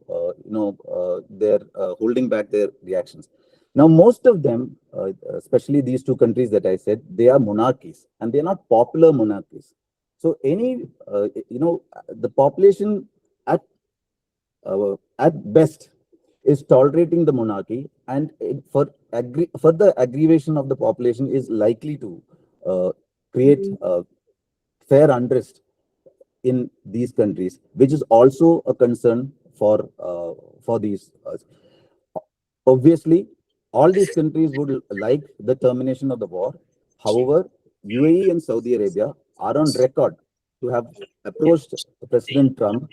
their holding back their reactions. Now, most of them, especially these two countries that I said, they are monarchies, and they are not popular monarchies. So any the population at best is tolerating the monarchy, and for the aggravation of the population is likely to create fair unrest in these countries, which is also a concern for these. Obviously, all these countries would like the termination of the war. However, UAE and Saudi Arabia are on record to have approached President Trump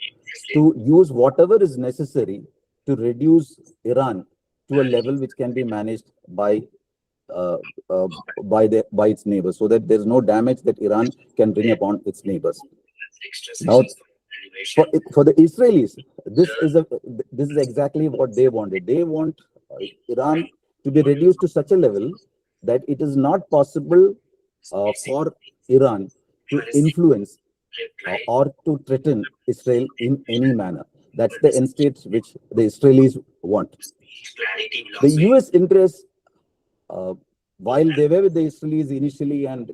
to use whatever is necessary to reduce Iran to a level which can be managed by its neighbors, so that there's no damage that Iran can bring upon its neighbors. Now, for the Israelis, this is exactly what they wanted. They want Iran to be reduced to such a level that it is not possible for Iran to influence or to threaten Israel in any manner. That's the end state which the Israelis want. The US interests, while they were with the Israelis initially, and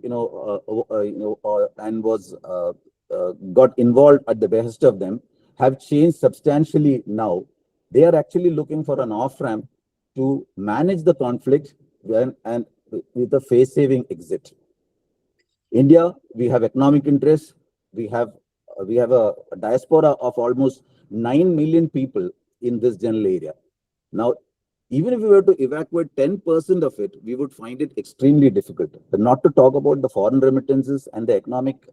and was got involved at the behest of them, have changed substantially now. They are actually looking for an off-ramp to manage the conflict and with a face-saving exit. India, we have economic interests. We have a diaspora of almost 9 million people in this general area. Now, even if we were to evacuate 10% of it, we would find it extremely difficult. But not to talk about the foreign remittances and the economic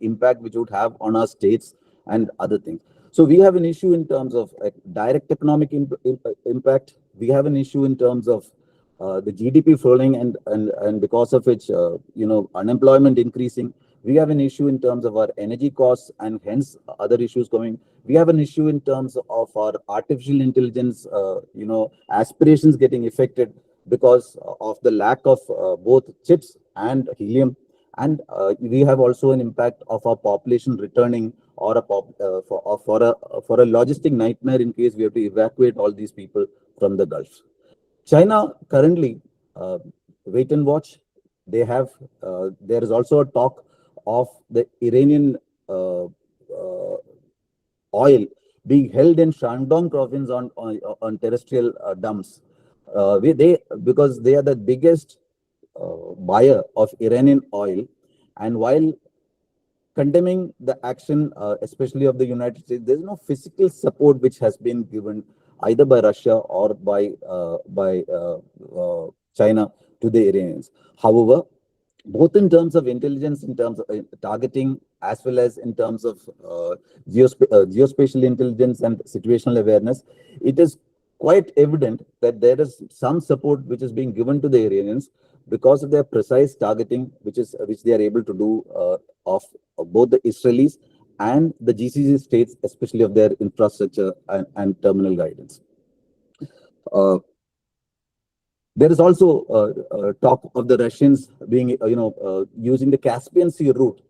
impact which would have on our states and other things. So we have an issue in terms of direct economic impact. We have an issue in terms of the GDP falling and because of which unemployment increasing. We have an issue in terms of our energy costs and hence other issues coming. We have an issue in terms of our artificial intelligence, aspirations getting affected because of the lack of both chips and helium. And we have also an impact of our population returning or for a logistic nightmare in case we have to evacuate all these people from the Gulf. China currently, wait and watch. They have. There is also a talk of the Iranian oil being held in Shandong province on terrestrial dumps. Because they are the biggest buyer of Iranian oil, and while condemning the action, especially of the United States, there is no physical support which has been given either by Russia or by China to the Iranians. However, both in terms of intelligence, in terms of targeting, as well as in terms of geospatial intelligence and situational awareness, it is quite evident that there is some support which is being given to the Iranians because of their precise targeting, which they are able to do of both the Israelis and the GCC states, especially of their infrastructure and terminal guidance. There is also talk of the Russians being, using the Caspian Sea route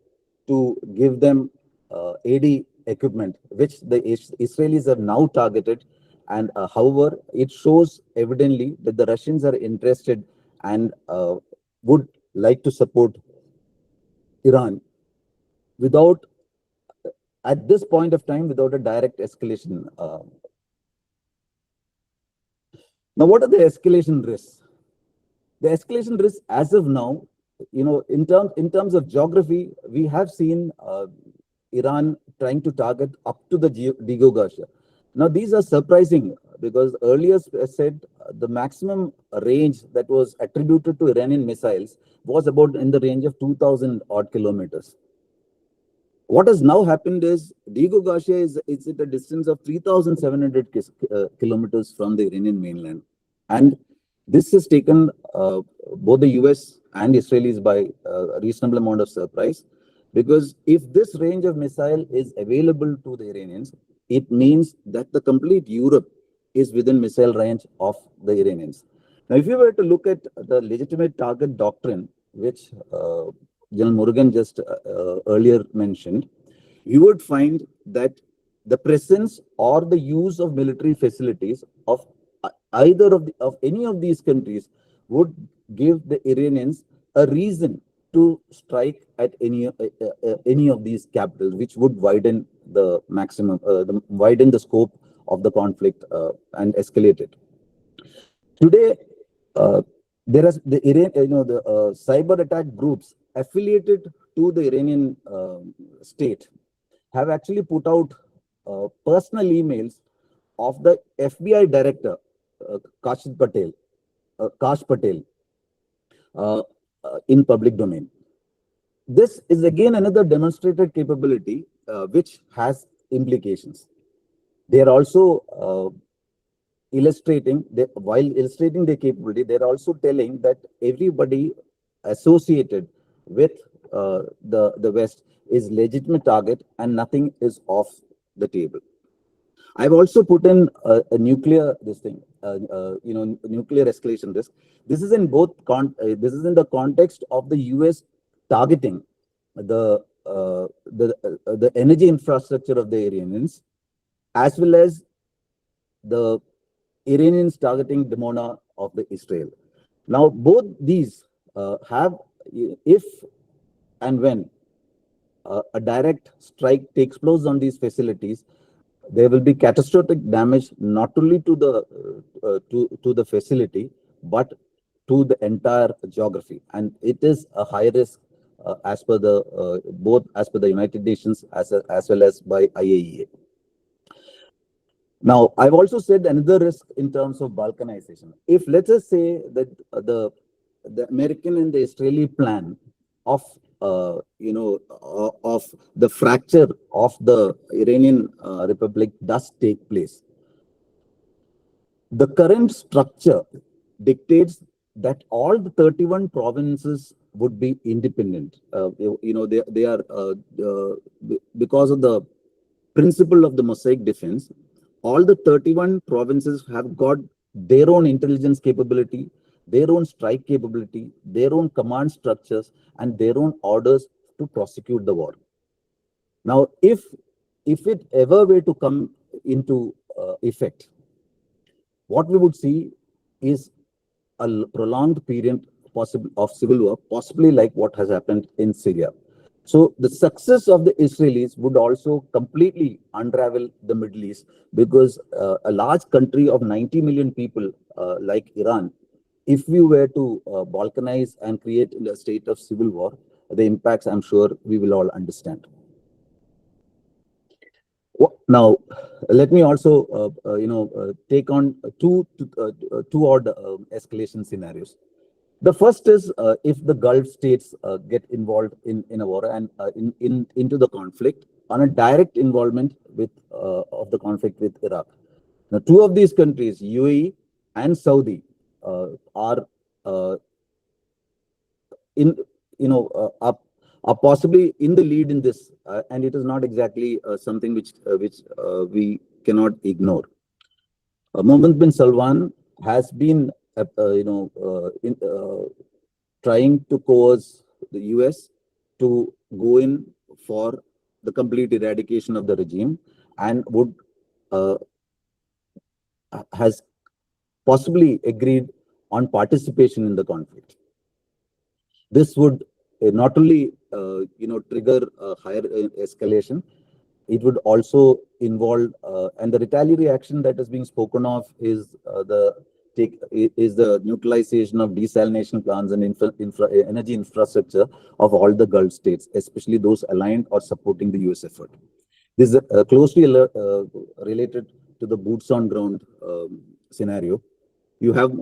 to give them AD equipment, which the Israelis have now targeted. And however, it shows evidently that the Russians are interested and would like to support Iran without, at this point of time, without a direct escalation. Now, what are the escalation risks? The escalation risks, as of now, in terms of geography, we have seen Iran trying to target up to the Digo-Garcia. Now, these are surprising because earlier said the maximum range that was attributed to Iranian missiles was about in the range of 2,000 odd kilometers. What has now happened is Digo-Garcia is at a distance of 3,700 kilometers from the Iranian mainland. And this has taken both the US and Israelis by a reasonable amount of surprise, because if this range of missile is available to the Iranians, it means that the complete Europe is within missile range of the Iranians. Now, if you were to look at the legitimate target doctrine, which General Murugan just earlier mentioned, you would find that the presence or the use of military facilities of either of any of these countries would give the Iranians a reason to strike at any of these capitals, which would widen the maximum, widen the scope of the conflict and escalate it. Today, there is the cyber attack groups affiliated to the Iranian state have actually put out personal emails of the FBI director, Kash Patel, in public domain. This is again another demonstrated capability which has implications. They are also while illustrating their capability, they're also telling that everybody associated with the West is legitimate target and nothing is off the table. I've also put in a nuclear nuclear escalation risk. This is in both this is in the context of the US targeting the energy infrastructure of the Iranians, as well as the Iranians targeting Dimona of the Israel. Now, both these have, if and when a direct strike takes place on these facilities, there will be catastrophic damage not only to the facility but to the entire geography, and it is a high risk as per the both as per the United Nations as well as by IAEA. Now, I've also said another risk in terms of balkanization. If let us say that the American and the Israeli plan of of the fracture of the Iranian Republic does take place, the current structure dictates that all the 31 provinces would be independent. They are because of the principle of the mosaic defense. All the 31 provinces have got their own intelligence capability, their own strike capability, their own command structures, and their own orders to prosecute the war. Now, if it ever were to come into effect, what we would see is a prolonged period possible of civil war, possibly like what has happened in Syria. So the success of the Israelis would also completely unravel the Middle East, because a large country of 90 million people like Iran, if we were to balkanize and create a state of civil war, the impacts I'm sure we will all understand. Now, let me also take on two odd escalation scenarios. The first is if the Gulf states get involved in a war and into the conflict on a direct involvement with of the conflict with Iraq. Now, two of these countries, UAE and Saudi, are in are possibly in the lead in this, and it is not exactly something which we cannot ignore. Mohammed bin Salman has been trying to coerce the US to go in for the complete eradication of the regime, and would has possibly agreed on participation in the conflict. This would not only trigger a higher escalation, it would also involve and the retaliatory action that is being spoken of is the neutralization of desalination plants and energy infrastructure of all the Gulf states, especially those aligned or supporting the US effort. This is closely related to the boots on ground scenario. You have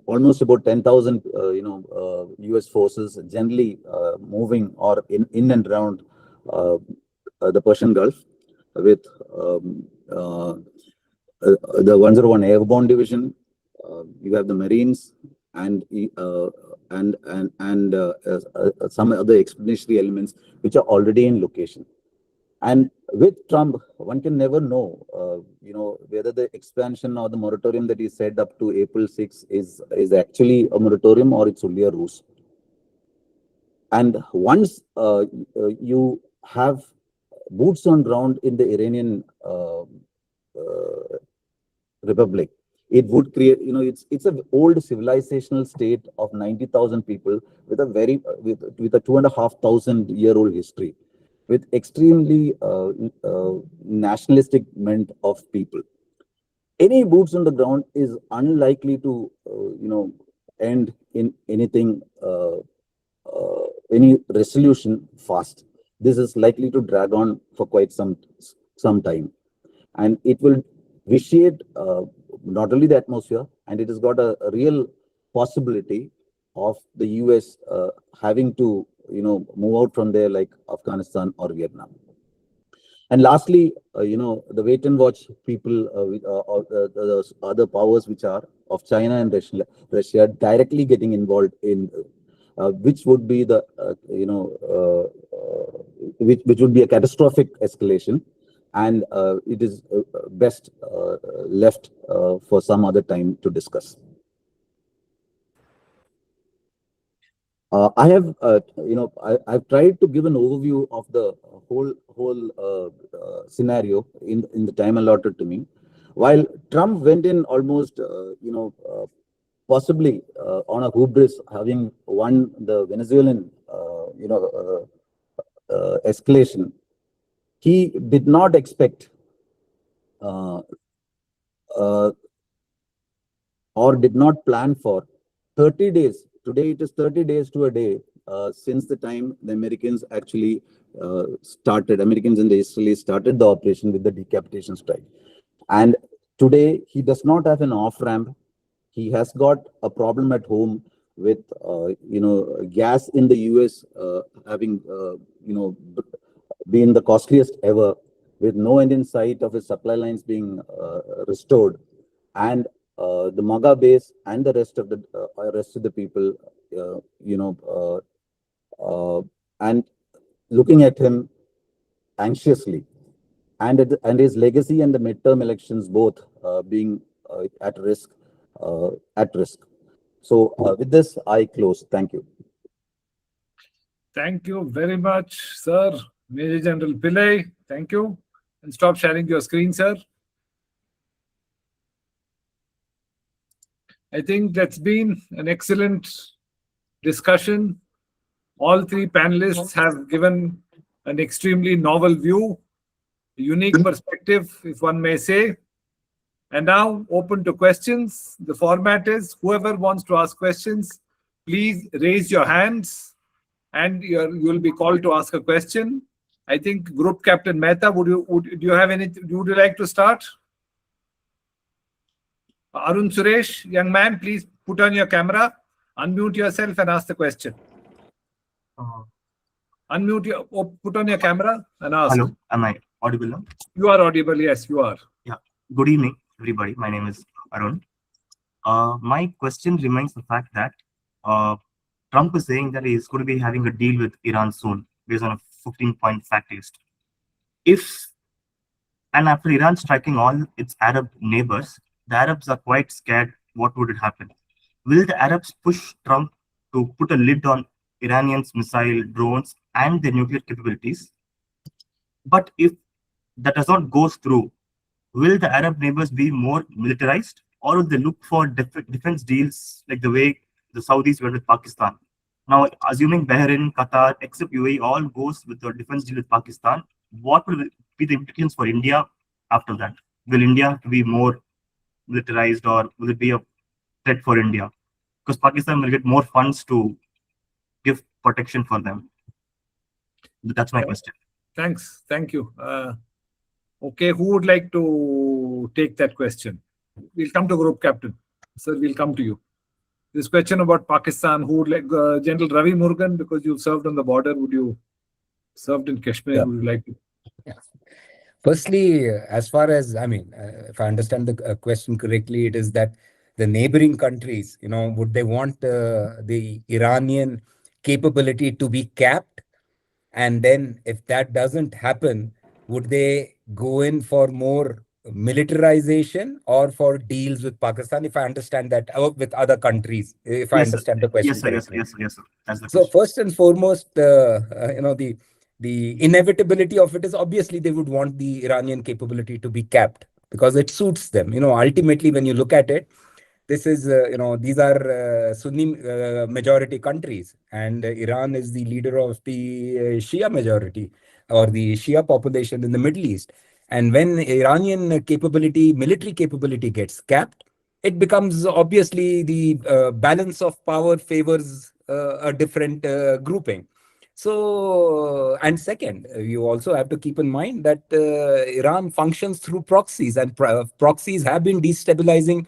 almost about 10,000 US forces generally moving or in and around the Persian Gulf, with the 101 Airborne Division. You have the Marines and some other expeditionary elements which are already in location. And with Trump, one can never know, whether the expansion or the moratorium that he set up to April 6 is actually a moratorium or it's only a ruse. And once you have boots on ground in the Iranian Republic, it would create, it's an old civilizational state of 90,000 people with a with a 2,500-year-old history, with extremely nationalistic ment of people. Any boots on the ground is unlikely to, end in anything, any resolution fast. This is likely to drag on for quite some time, and it will vitiate not only the atmosphere, and it has got a real possibility of the US having to move out from there, like Afghanistan or Vietnam. And lastly, the wait and watch people or the other powers which are of China and Russia directly getting involved in, which would be the which would be a catastrophic escalation, and it is best left for some other time to discuss. I have, I've tried to give an overview of the whole scenario in the time allotted to me. While Trump went in almost, possibly on a hubris, having won the Venezuelan, escalation, he did not expect uh, uh, or did not plan for 30 days. Today it is 30 days to a day since the time the Americans actually Americans and the Israelis started the operation with the decapitation strike. And today he does not have an off-ramp. He has got a problem at home with, gas in the US having, been the costliest ever, with no end in sight of his supply lines being restored, and the MAGA base and the rest of the people, and looking at him anxiously, and his legacy and the midterm elections both being at risk. So with this, I close. Thank you. Thank you very much, sir. Major General Pillai, thank you. And stop sharing your screen, sir. I think that's been an excellent discussion. All three panelists have given an extremely novel view, a unique perspective, if one may say. And now open to questions. The format is whoever wants to ask questions, please raise your hands and you will be called to ask a question. I think Group Captain Mehta, would you like to start? Arun Suresh, young man, please put on your camera, unmute yourself and ask the question. Put on your camera and ask. Hello, am I audible now? You are audible, yes, you are. Yeah. Good evening, everybody. My name is Arun. My question remains the fact that Trump is saying that he is going to be having a deal with Iran soon, based on a 15-point fact list. And after Iran striking all its Arab neighbors, the Arabs are quite scared. What would happen? Will the Arabs push Trump to put a lid on Iranians' missile, drones, and their nuclear capabilities? But if that does not go through, will the Arab neighbors be more militarized, or will they look for defense deals like the way the Saudis went with Pakistan? Now, assuming Bahrain, Qatar, except UAE, all goes with the defense deal with Pakistan, what will be the implications for India after that? Will India have to be more militarized, or will it be a threat for India? Because Pakistan will get more funds to give protection for them. That's my question. Thanks. Thank you. Okay, who would like to take that question? We'll come to Group Captain. Sir, we'll come to you. This question about Pakistan, who would like, General Ravi Murugan, because you've served on the border, served in Kashmir, Yeah. would you like to? Yeah. Firstly, as far as, if I understand the question correctly, it is that the neighboring countries, would they want the Iranian capability to be capped? And then if that doesn't happen, would they go in for more militarization or for deals with Pakistan, if I understand that, or with other countries, if I understand the question correctly? Yes, sir. That's the So question. first and foremost, the inevitability of it is obviously they would want the Iranian capability to be capped because it suits them. Ultimately, when you look at it, this is, these are Sunni majority countries, and Iran is the leader of the Shia majority or the Shia population in the Middle East. And when Iranian military capability gets capped, it becomes obviously the balance of power favors a different grouping. So, and second, you also have to keep in mind that Iran functions through proxies, and proxies have been destabilizing.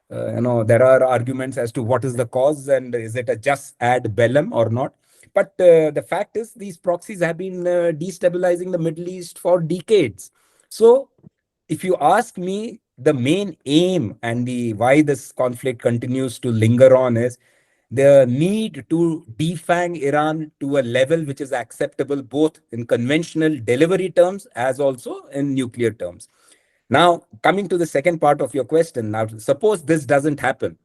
There are arguments as to what is the cause and is it a just ad bellum or not. But the fact is, these proxies have been destabilizing the Middle East for decades. So, if you ask me, the main aim and why this conflict continues to linger on is the need to defang Iran to a level which is acceptable both in conventional delivery terms as also in nuclear terms. Now, coming to the second part of your question, now suppose this doesn't happen.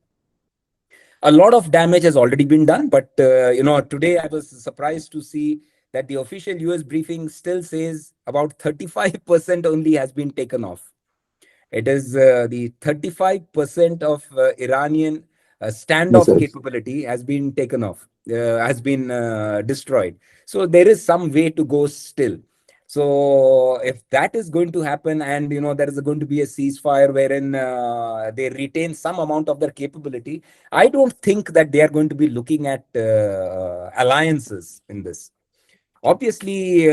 A lot of damage has already been done, but today I was surprised to see that the official US briefing still says about 35% only has been taken off. It is the 35% of Iranian standoff Missiles. capability has been taken off, has been destroyed. So there is some way to go still. So if that is going to happen, and there is going to be a ceasefire wherein they retain some amount of their capability, I don't think that they are going to be looking at alliances in this. Obviously,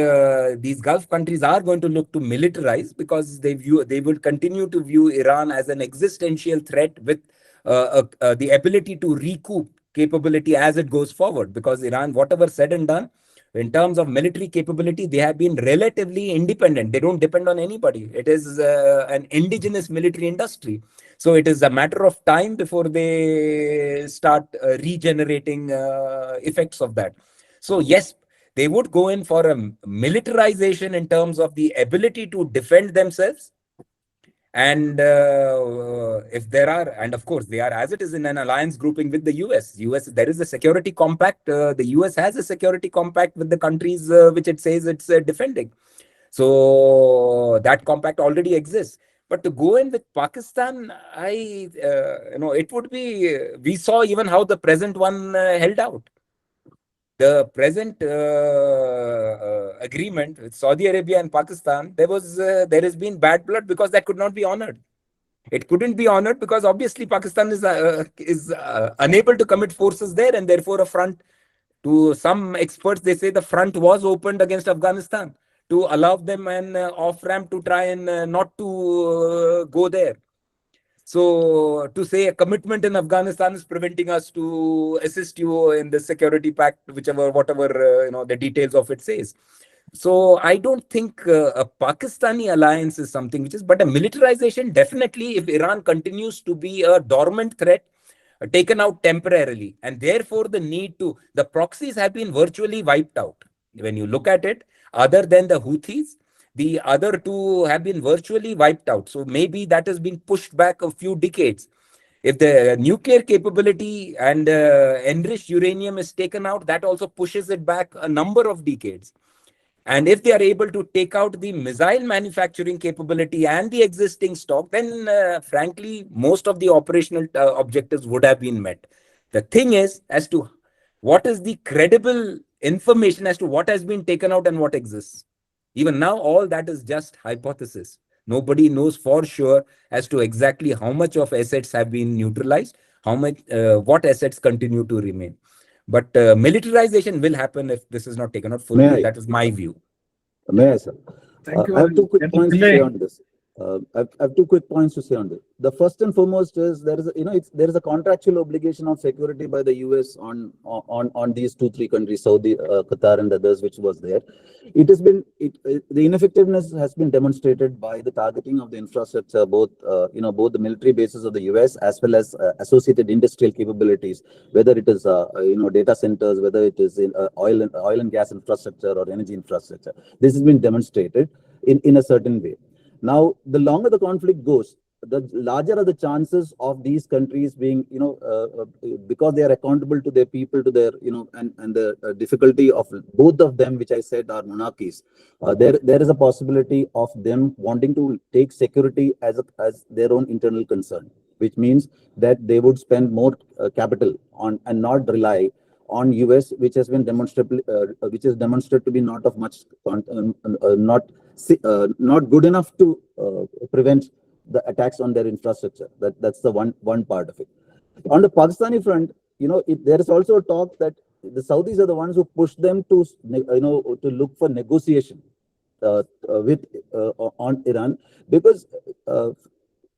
these Gulf countries are going to look to militarize because they will continue to view Iran as an existential threat with the ability to recoup capability as it goes forward. Because Iran, whatever said and done, in terms of military capability, they have been relatively independent. They don't depend on anybody. It is an indigenous military industry. So it is a matter of time before they start regenerating effects of that. So yes, they would go in for a militarization in terms of the ability to defend themselves. And if there are, and of course, they are, as it is in an alliance grouping with the US. There is a security compact. The US has a security compact with the countries which it says it's defending. So that compact already exists. But to go in with Pakistan, it would be, we saw even how the present one held out. The present agreement with Saudi Arabia and Pakistan, there has been bad blood because that could not be honored. It couldn't be honored because obviously Pakistan is unable to commit forces there, and therefore a front, to some experts, they say the front was opened against Afghanistan to allow them an off-ramp to try and not to go there. So to say a commitment in Afghanistan is preventing us to assist you in the security pact, whatever the details of it says. So I don't think a Pakistani alliance is something which is, but a militarization definitely, if Iran continues to be a dormant threat, taken out temporarily, and therefore the proxies have been virtually wiped out. When you look at it, other than the Houthis, the other two have been virtually wiped out. So maybe that has been pushed back a few decades. If the nuclear capability and enriched uranium is taken out, that also pushes it back a number of decades. And if they are able to take out the missile manufacturing capability and the existing stock, then frankly, most of the operational objectives would have been met. The thing is, as to what is the credible information as to what has been taken out and what exists. Even now, all that is just hypothesis. Nobody knows for sure as to exactly how much of assets have been neutralized, what assets continue to remain. But militarization will happen if this is not taken out fully. That is my view. May I, sir? Thank you. I have two quick General points to Pillai. say on this. I have 2 quick points to say on this. The first and foremost is there is a contractual obligation of security by the US on these 2-3 countries, Saudi, Qatar, and others, which was there. It has been the ineffectiveness has been demonstrated by the targeting of the infrastructure, both the military bases of the US as well as associated industrial capabilities, whether it is data centers, whether it is in oil and gas infrastructure or energy infrastructure. This has been demonstrated in a certain way. Now, the longer the conflict goes, the larger are the chances of these countries being, because they are accountable to their people, to their, and the difficulty of both of them, which I said are monarchies. There is a possibility of them wanting to take security as their own internal concern, which means that they would spend more capital on and not rely on US, which has been demonstrated to be not of much, not good enough to prevent the attacks on their infrastructure. That's the one part of it. On the Pakistani front, there is also a talk that the Saudis are the ones who push them to look for negotiation on Iran, because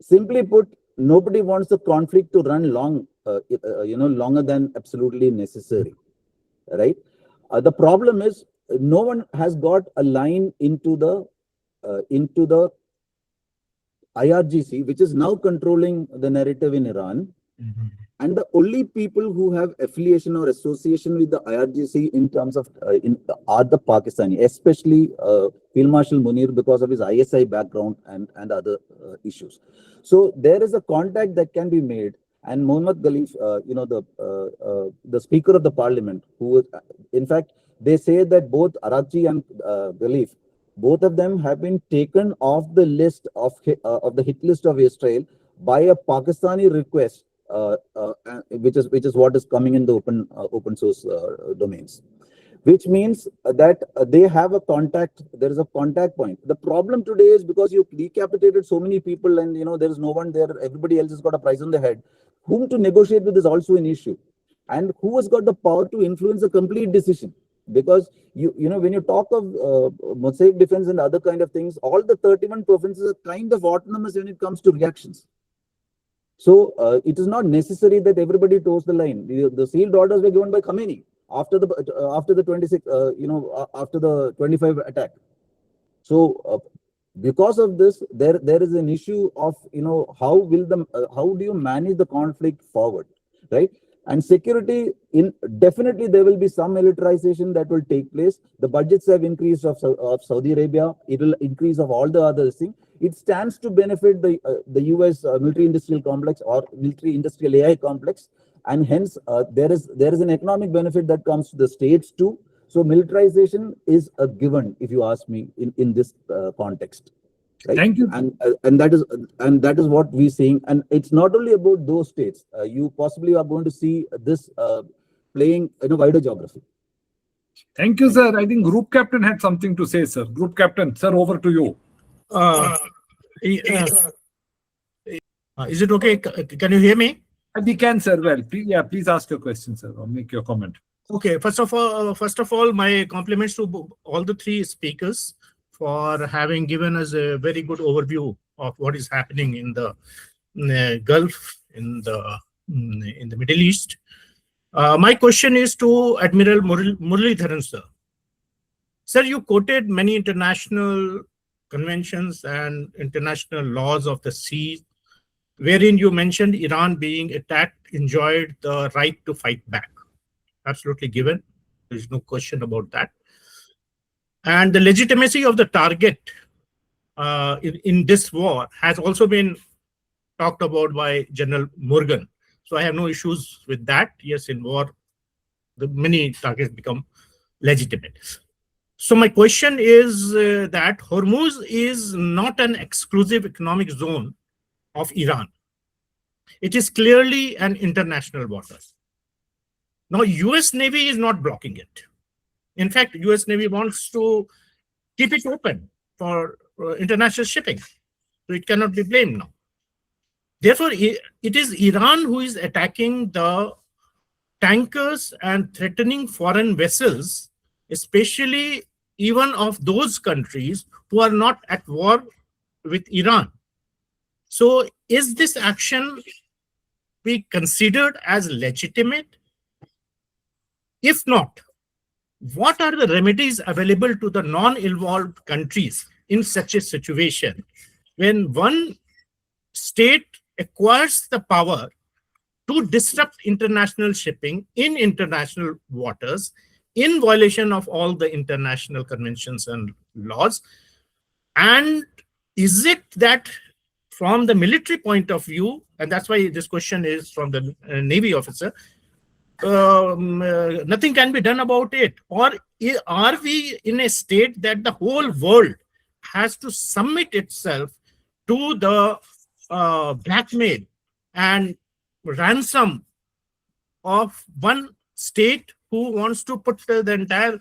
simply put, nobody wants the conflict to run longer than absolutely necessary, right? The problem is no one has got a line into the IRGC, which is now controlling the narrative in Iran. Mm-hmm. And the only people who have affiliation or association with the IRGC in terms of are the Pakistani, especially Field Marshal Munir, because of his ISI background and other issues. So there is a contact that can be made, and Mohammad Ghalif, the Speaker of the Parliament, who in fact they say that both Arakji and Ghalif both of them have been taken off the list of the hit list of Israel by a Pakistani request, which is what is coming in the open source domains, which means that they have a contact. There is a contact point. The problem today is because you decapitated so many people, and there is no one there. Everybody else has got a price on their head. Whom to negotiate with is also an issue, and who has got the power to influence a complete decision? Because when you talk of mosaic defense and other kind of things, all the 31 provinces are kind of autonomous when it comes to reactions. So it is not necessary that everybody toes the line. The sealed orders were given by Khomeini after the 26, after the 25 attack. So because of this, there is an issue of how do you manage the conflict forward, right? And security, definitely there will be some militarization that will take place. The budgets have increased of Saudi Arabia. It will increase of all the other things. It stands to benefit the US military industrial complex or military industrial AI complex, and hence there is an economic benefit that comes to the states too. So militarization is a given, if you ask me, in this context. Right? Thank you. And that is what we're seeing. And it's not only about those states. You possibly are going to see this playing in a wider geography. Thank you, sir. I think Group Captain had something to say, sir. Group Captain, sir, over to you. Is it okay? Can you hear me? We can, sir. Well, please ask your question, sir, or make your comment. Okay. First of all, my compliments to all the three speakers for having given us a very good overview of what is happening in the Gulf, in the Middle East. My question is to Admiral Muralidharan, sir. Sir, you quoted many international conventions and international laws of the sea, wherein you mentioned Iran being attacked enjoyed the right to fight back. Absolutely given. There's no question about that. And the legitimacy of the target in this war has also been talked about by General Morgan. So I have no issues with that. Yes, in war, many targets become legitimate. So my question is that Hormuz is not an exclusive economic zone of Iran. It is clearly an international water. Now, US Navy is not blocking it. In fact, US Navy wants to keep it open for international shipping. So it cannot be blamed now. Therefore, it is Iran who is attacking the tankers and threatening foreign vessels, especially even of those countries who are not at war with Iran. So is this action be considered as legitimate? If not, what are the remedies available to the non-involved countries in such a situation when one state acquires the power to disrupt international shipping in international waters in violation of all the international conventions and laws? And is it that from the military point of view, and that's why this question is from the Navy officer, nothing can be done about it? Or are we in a state that the whole world has to submit itself to the blackmail and ransom of one state who wants to put the entire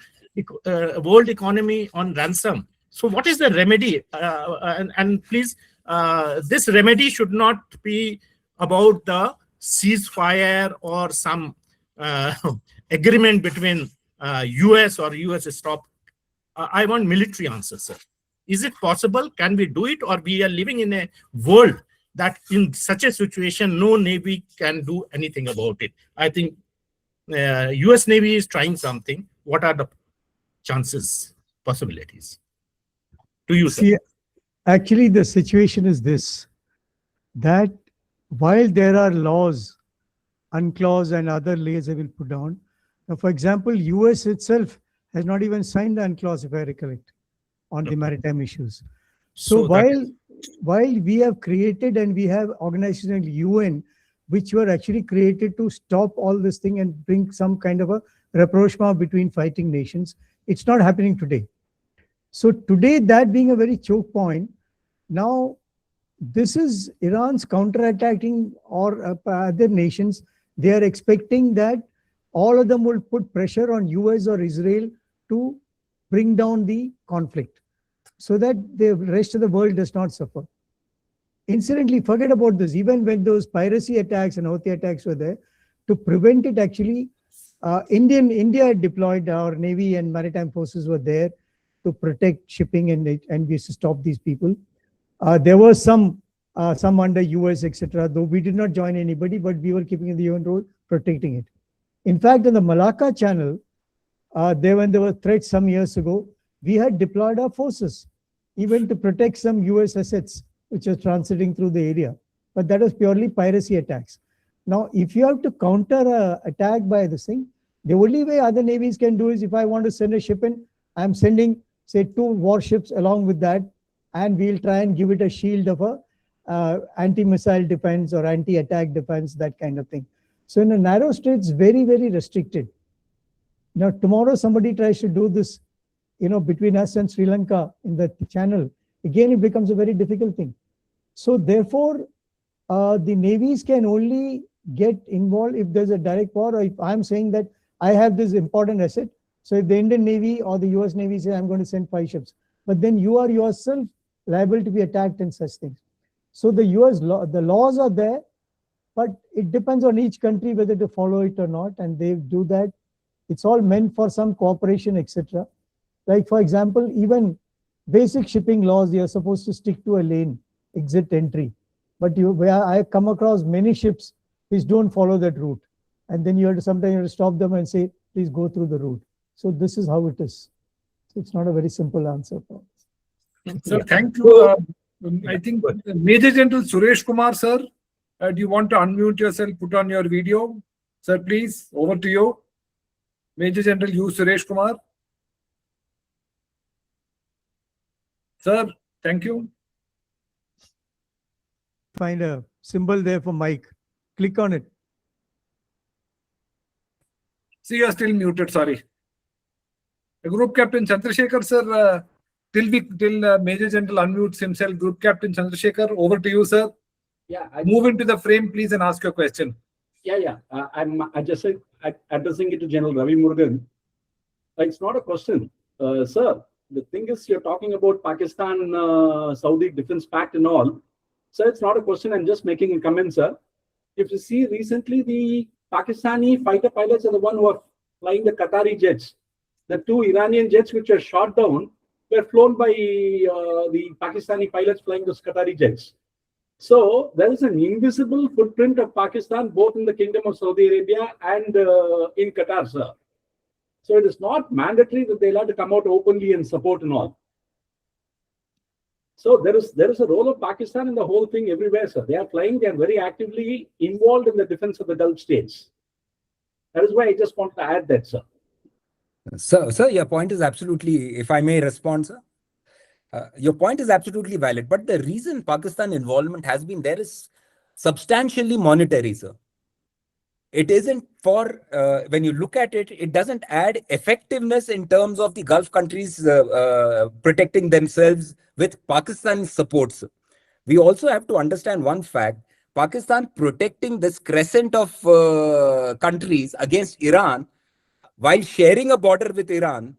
world economy on ransom? So what is the remedy? And please, this remedy should not be about the ceasefire or some agreement between US or US stop. I want military answers, sir. Is it possible? Can we do it? Or we are living in a world that in such a situation, no Navy can do anything about it? I think US Navy is trying something. What are the chances, possibilities? To you, sir. See, actually, the situation is this, that while there are laws, UNCLOS and other layers I will put down. Now, for example, US itself has not even signed the UNCLOS, if I recollect, on the maritime issues. So while we have created and we have organizations like UN, which were actually created to stop all this thing and bring some kind of a rapprochement between fighting nations, it's not happening today. So today, that being a very choke point, now this is Iran's counterattacking or other nations. They are expecting that all of them will put pressure on US or Israel to bring down the conflict so that the rest of the world does not suffer. Incidentally, forget about this. Even when those piracy attacks and Houthi attacks were there, to prevent it, actually, India had deployed, our Navy and maritime forces were there to protect shipping, and we used to stop these people. There were some under US, etc. Though we did not join anybody, but we were keeping the UN role, protecting it. In fact, in the Malacca Channel, when there were threats some years ago, we had deployed our forces, even to protect some US assets which are transiting through the area. But that was purely piracy attacks. Now, if you have to counter an attack by this thing, the only way other navies can do is, if I want to send a ship in, I'm sending, say, 2 warships along with that, and we'll try and give it a shield of a anti-missile defense or anti-attack defense, that kind of thing. So in a narrow strait, it's very, very restricted. Now, tomorrow somebody tries to do this, between us and Sri Lanka in the channel, again, it becomes a very difficult thing. So therefore, the navies can only get involved if there's a direct war, or if I'm saying that I have this important asset. So if the Indian Navy or the US Navy say, I'm going to send 5 ships, but then you are yourself liable to be attacked and such things. So the the laws are there, but it depends on each country whether to follow it or not, and they do that. It's all meant for some cooperation, etc. Like, for example, even basic shipping laws, you're supposed to stick to a lane, exit, entry. But I come across many ships which don't follow that route. And then sometimes you have to stop them and say, please go through the route. So this is how it is. So it's not a very simple answer for us. Sir, thank you. I think Major General Suresh Kumar, sir, do you want to unmute yourself, put on your video? Sir, please, over to you. Major General U. Suresh Kumar. Sir, thank you. Find a symbol there for mic. Click on it. See, you are still muted, sorry. Group Captain Chandrasekhar, sir, till Major General unmutes himself. Group Captain Chandrasekhar, over to you, sir. Yeah, Move into the frame, please, and ask your question. I'm addressing it to General Ravi Murugan. It's not a question, sir. The thing is, you're talking about Pakistan, Saudi Defense Pact and all. Sir, it's not a question. I'm just making a comment, sir. If you see recently, the Pakistani fighter pilots are the one who are flying the Qatari jets. The 2 Iranian jets which were shot down were flown by the Pakistani pilots flying those Qatari jets. So there is an invisible footprint of Pakistan both in the Kingdom of Saudi Arabia and in Qatar, sir. So it is not mandatory that they'll have to come out openly and support and all. So there is a role of Pakistan in the whole thing everywhere, sir. They are flying, they are very actively involved in the defense of the Gulf states. That is why I just want to add that, sir. Sir, your point is absolutely, if I may respond, sir. Your point is absolutely valid, but the reason Pakistan involvement has been there is substantially monetary, sir. It isn't for, when you look at it, it doesn't add effectiveness in terms of the Gulf countries protecting themselves with Pakistan's support, sir. We also have to understand one fact. Pakistan protecting this crescent of countries against Iran while sharing a border with Iran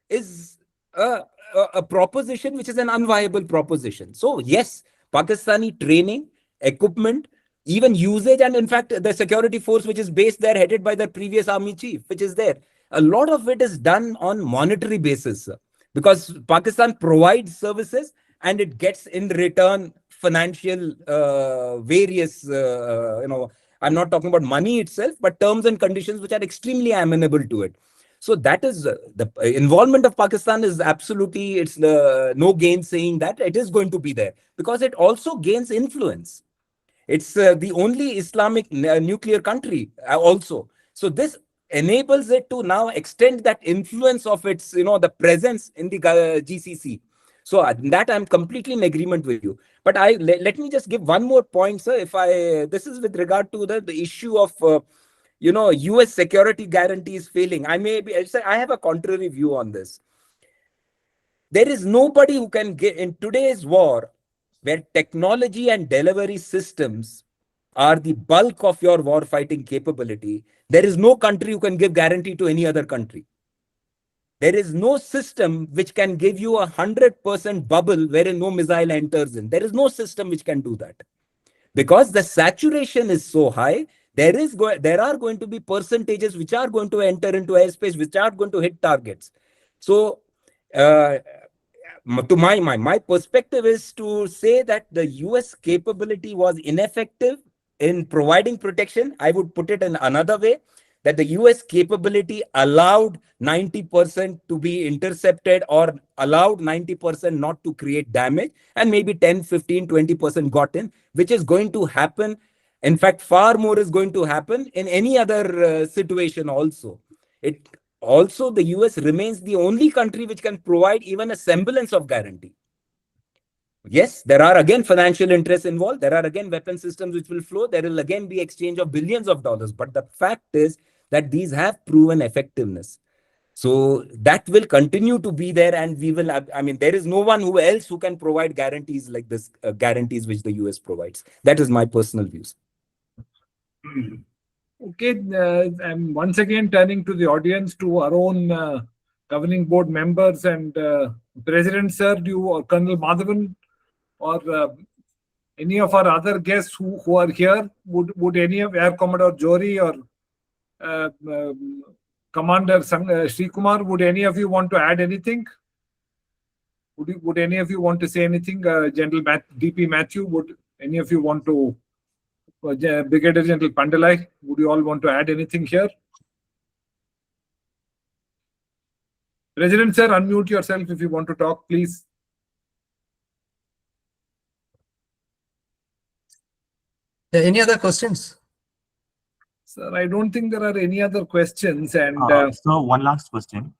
is a proposition which is an unviable proposition. So yes, Pakistani training, equipment, even usage, and in fact, the security force which is based there, headed by the previous army chief, which is there, a lot of it is done on monetary basis, sir, because Pakistan provides services and it gets in return financial various, I'm not talking about money itself, but terms and conditions which are extremely amenable to it. So that is the involvement of Pakistan is absolutely, it's no gainsaying that it is going to be there, because it also gains influence. It's the only Islamic nuclear country also. So this enables it to now extend that influence of its, the presence in the GCC. So that I'm completely in agreement with you. But let me just give one more point, sir. This is with regard to the issue of, US security guarantees failing. I have a contrary view on this. There is nobody who can get in today's war where technology and delivery systems are the bulk of your war fighting capability. There is no country who can give guarantee to any other country. There is no system which can give you 100% bubble wherein no missile enters in. There is no system which can do that. Because the saturation is so high, there are going to be percentages which are going to enter into airspace, which are going to hit targets. So, to my perspective is to say that the US capability was ineffective in providing protection. I would put it in another way, that the US capability allowed 90% to be intercepted or allowed 90% not to create damage, and maybe 10, 15, 20% got in, which is going to happen. In fact, far more is going to happen in any other situation also. Also, the US remains the only country which can provide even a semblance of guarantee. Yes, there are again financial interests involved. There are again weapon systems which will flow. There will again be exchange of billions of dollars. But the fact is that these have proven effectiveness. So that will continue to be there, and we will have, I mean, there is no one who else who can provide guarantees like this, guarantees which the US provides. That is my personal views. Okay, I'm once again turning to the audience, to our own governing board members and President Sir, you or Colonel Madhavan, or any of our other guests who are here. Would any of Air Commodore Jory or Commander Sri Kumar, would any of you want to add anything? Would any of you want to say anything? General DP Matthew, would any of you want to? Brigadier General Pandalai, would you all want to add anything here? President Sir, unmute yourself if you want to talk, please. Any other questions? Sir, I don't think there are any other questions. And so one last question.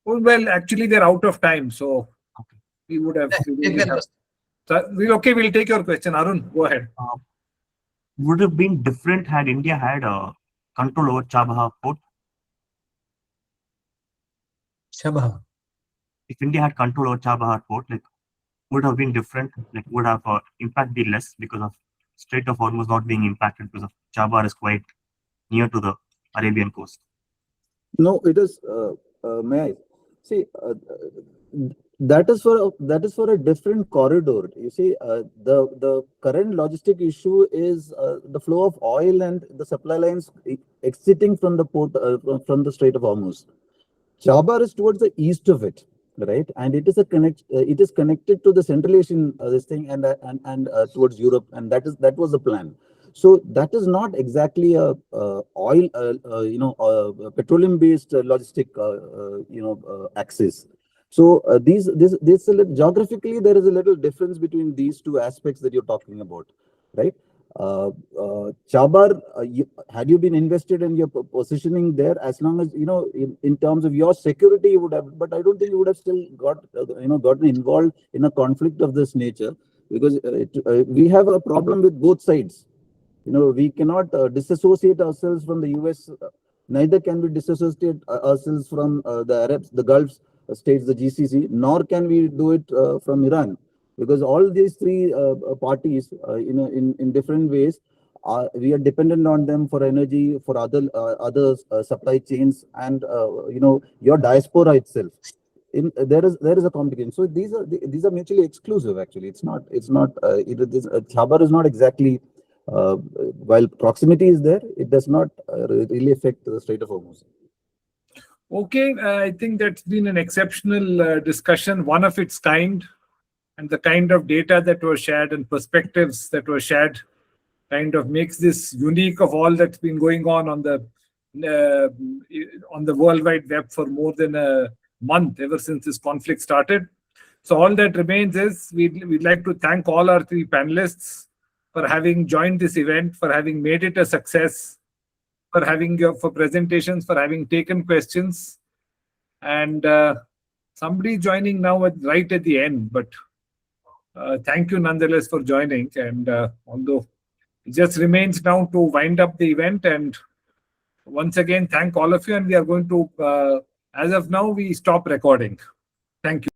well, actually, they're out of time, so Okay. we would have. Sir, We'll take your question. Arun, go ahead. Would it have been different had India had control over Chabahar port? Chabahar. If India had control over Chabahar port, like, would have been different? Like, would have impact be less because of Strait of Hormuz not being impacted because of Chabahar is quite near to the Arabian coast? No, it is. May I see? That is for a different corridor. You see, the current logistic issue is the flow of oil and the supply lines exiting from the port, from the Strait of Hormuz. Chabahar is towards the east of it, right? And it is it is connected to the Central Asian this thing and towards Europe, and that was the plan. So that is not exactly a oil, petroleum-based logistic, axis. So geographically, there is a little difference between these two aspects that you're talking about, right? Chabahar, had you been invested in your positioning there, as long as, in terms of your security, you would have, but I don't think you would have still gotten involved in a conflict of this nature, because we have a problem with both sides. We cannot disassociate ourselves from the US, neither can we disassociate ourselves from the Gulf states, the GCC, nor can we do it from Iran, because all these three parties, in different ways, we are dependent on them for energy, for other supply chains, and your diaspora itself. There is a complication. So these are mutually exclusive. Actually, Chabahar is not exactly. While proximity is there, it does not really affect the Strait of Hormuz. Okay, I think that's been an exceptional discussion, one of its kind, and the kind of data that was shared and perspectives that were shared kind of makes this unique of all that's been going on the World Wide Web for more than a month, ever since this conflict started. So all that remains is we'd like to thank all our three panelists for having joined this event, for having made it a success, for presentations, for having taken questions, and somebody joining now right at the end. But thank you nonetheless for joining. And although it just remains now to wind up the event, and once again thank all of you. And we are going to, as of now, we stop recording. Thank you.